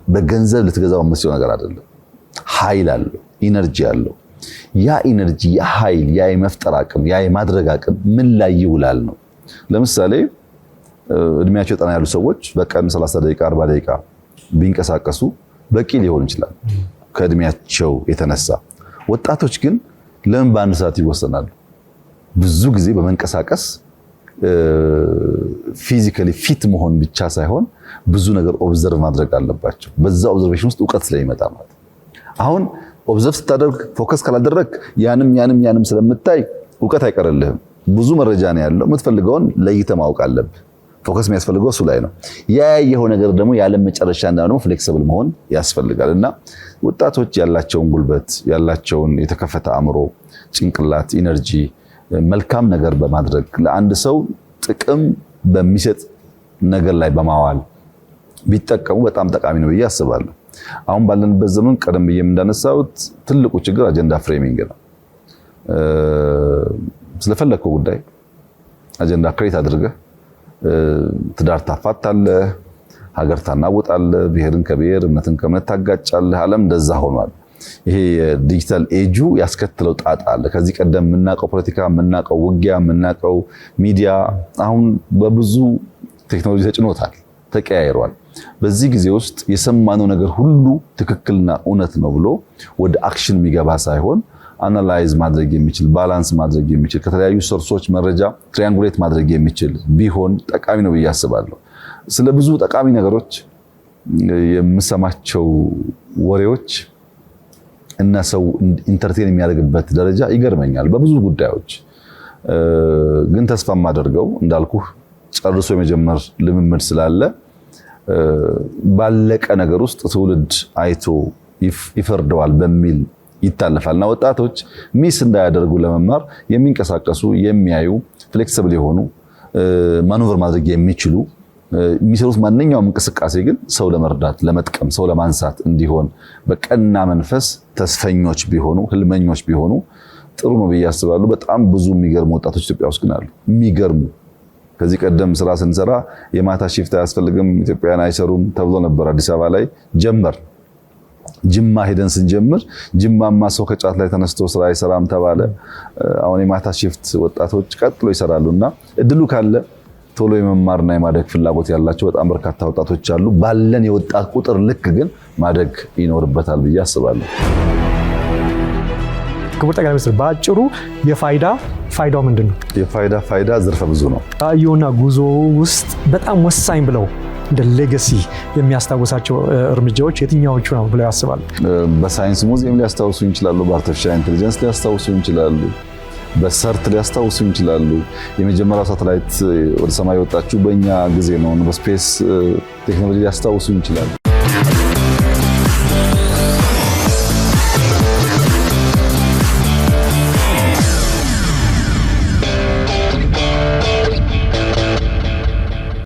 በገንዘብ ልትገዛው የምትችለው ነገር አይደለም። ኃይል አለው፣ ኢነርጂ አለው። ያ ኢነርጂ፣ ያ ኃይል፣ ያ የመፍጠር አቅም፣ ያ የማድረግ አቅም ምን ላይ ይውላል ነው። ለምሳሌ እድሜያቸው ጠና ያሉ ሰዎች በቀን 30 ደቂቃ 40 ደቂቃ ቢንቀሳቀሱ በቂ ሊሆን ይችላል ከእድሜያቸው የተነሳ። ወጣቶች ግን ለምን በአንድ ሰዓት ይወሰናሉ? ብዙ ጊዜ በመንቀሳቀስ ፊዚካሊ ፊት መሆን ብቻ ሳይሆን ብዙ ነገር ኦብዘርቭ ማድረግ አለባቸው። በዛ ኦብዘርቬሽን ውስጥ እውቀት ስለሚመጣ ማለት አሁን ኦብዘርቭ ስታደርግ ፎከስ ካላደረግ ያንም ስለምታይ እውቀት አይቀርልህም። ብዙ መረጃ ነው ያለው። የምትፈልገውን ለይተህ ማወቅ አለብህ። ፎከስ የሚያስፈልገው እሱ ላይ ነው። ያየኸው ነገር ደግሞ ያለ መጨረሻ እንዳለው ፍሌክሲብል መሆን ያስፈልጋል እና ወጣቶች ያላቸውን ጉልበት ያላቸውን የተከፈተ አእምሮ፣ ጭንቅላት፣ ኢነርጂ መልካም ነገር በማድረግ ለአንድ ሰው ጥቅም በሚሰጥ ነገር ላይ በማዋል ቢጠቀሙ በጣም ጠቃሚ ነው ብዬ አስባለሁ። አሁን ባለንበት ዘመን ቀደም ብዬ እንዳነሳሁት ትልቁ ችግር አጀንዳ ፍሬሚንግ ነው። ስለፈለግከው ጉዳይ አጀንዳ ክሬት አድርገህ ትዳር ታፋታለህ፣ ሀገር ታናውጣለህ፣ ብሔርን ከብሔር እምነትን ከእምነት ታጋጫለህ። ዓለም እንደዛ ሆኗል። ይሄ ዲጂታል ኤጁ ያስከተለው ጣጣ አለ። ከዚህ ቀደም የምናውቀው ፖለቲካ፣ የምናውቀው ውጊያ፣ የምናውቀው ሚዲያ አሁን በብዙ ቴክኖሎጂ ተጭኖታል፣ ተቀያይሯል። በዚህ ጊዜ ውስጥ የሰማነው ነገር ሁሉ ትክክልና እውነት ነው ብሎ ወደ አክሽን የሚገባ ሳይሆን አናላይዝ ማድረግ የሚችል ባላንስ ማድረግ የሚችል ከተለያዩ ሶርሶች መረጃ ትሪያንጉሌት ማድረግ የሚችል ቢሆን ጠቃሚ ነው ብዬ አስባለሁ። ስለ ብዙ ጠቃሚ ነገሮች የምሰማቸው ወሬዎች እና ሰው ኢንተርቴን የሚያደርግበት ደረጃ ይገርመኛል በብዙ ጉዳዮች። ግን ተስፋ የማደርገው እንዳልኩህ ጨርሶ የመጀመር ልምምድ ስላለ ባለቀ ነገር ውስጥ ትውልድ አይቶ ይፈርደዋል በሚል ይታለፋልና ወጣቶች ሚስ እንዳያደርጉ ለመማር የሚንቀሳቀሱ የሚያዩ ፍሌክሲብል የሆኑ ማኑቨር ማድረግ የሚችሉ የሚሰሩት ማንኛውም እንቅስቃሴ ግን ሰው ለመርዳት ለመጥቀም ሰው ለማንሳት እንዲሆን በቀና መንፈስ ተስፈኞች ቢሆኑ ህልመኞች ቢሆኑ ጥሩ ነው ብዬ አስባለሁ። በጣም ብዙ የሚገርሙ ወጣቶች ኢትዮጵያ ውስጥ ግን አሉ። የሚገርሙ ከዚህ ቀደም ስራ ስንሰራ የማታ ሺፍት አያስፈልግም ኢትዮጵያውያን አይሰሩም ተብሎ ነበር። አዲስ አበባ ላይ ጀመር። ጅማ ሄደን ስንጀምር ጅማማ ሰው ከጫት ላይ ተነስቶ ስራ አይሰራም ተባለ። አሁን የማታ ሽፍት ወጣቶች ቀጥሎ ይሰራሉና እድሉ ካለ ቶሎ የመማርና የማደግ ፍላጎት ያላቸው በጣም በርካታ ወጣቶች አሉ። ባለን የወጣት ቁጥር ልክ ግን ማደግ ይኖርበታል ብዬ አስባለሁ። ክቡር ጠቅላይ ሚኒስትር በአጭሩ ፋይዳው ምንድን ነው? የፋይዳ ዘርፈ ብዙ ነው። ራዕዮና ጉዞ ውስጥ በጣም ወሳኝ ብለው እንደ ሌጋሲ የሚያስታውሳቸው እርምጃዎች የትኛዎቹ ነው ብለው ያስባሉ? በሳይንስ ሙዚየም ሊያስታውሱ ይችላሉ። በአርቲፊሻል ኢንተለጀንስ ሊያስታውሱ ይችላሉ። በሰርት ሊያስታውሱ ይችላሉ። የመጀመሪያው ሳተላይት ወደ ሰማይ ወጣችው በእኛ ጊዜ ነው። በስፔስ ቴክኖሎጂ ሊያስታውሱ ይችላሉ።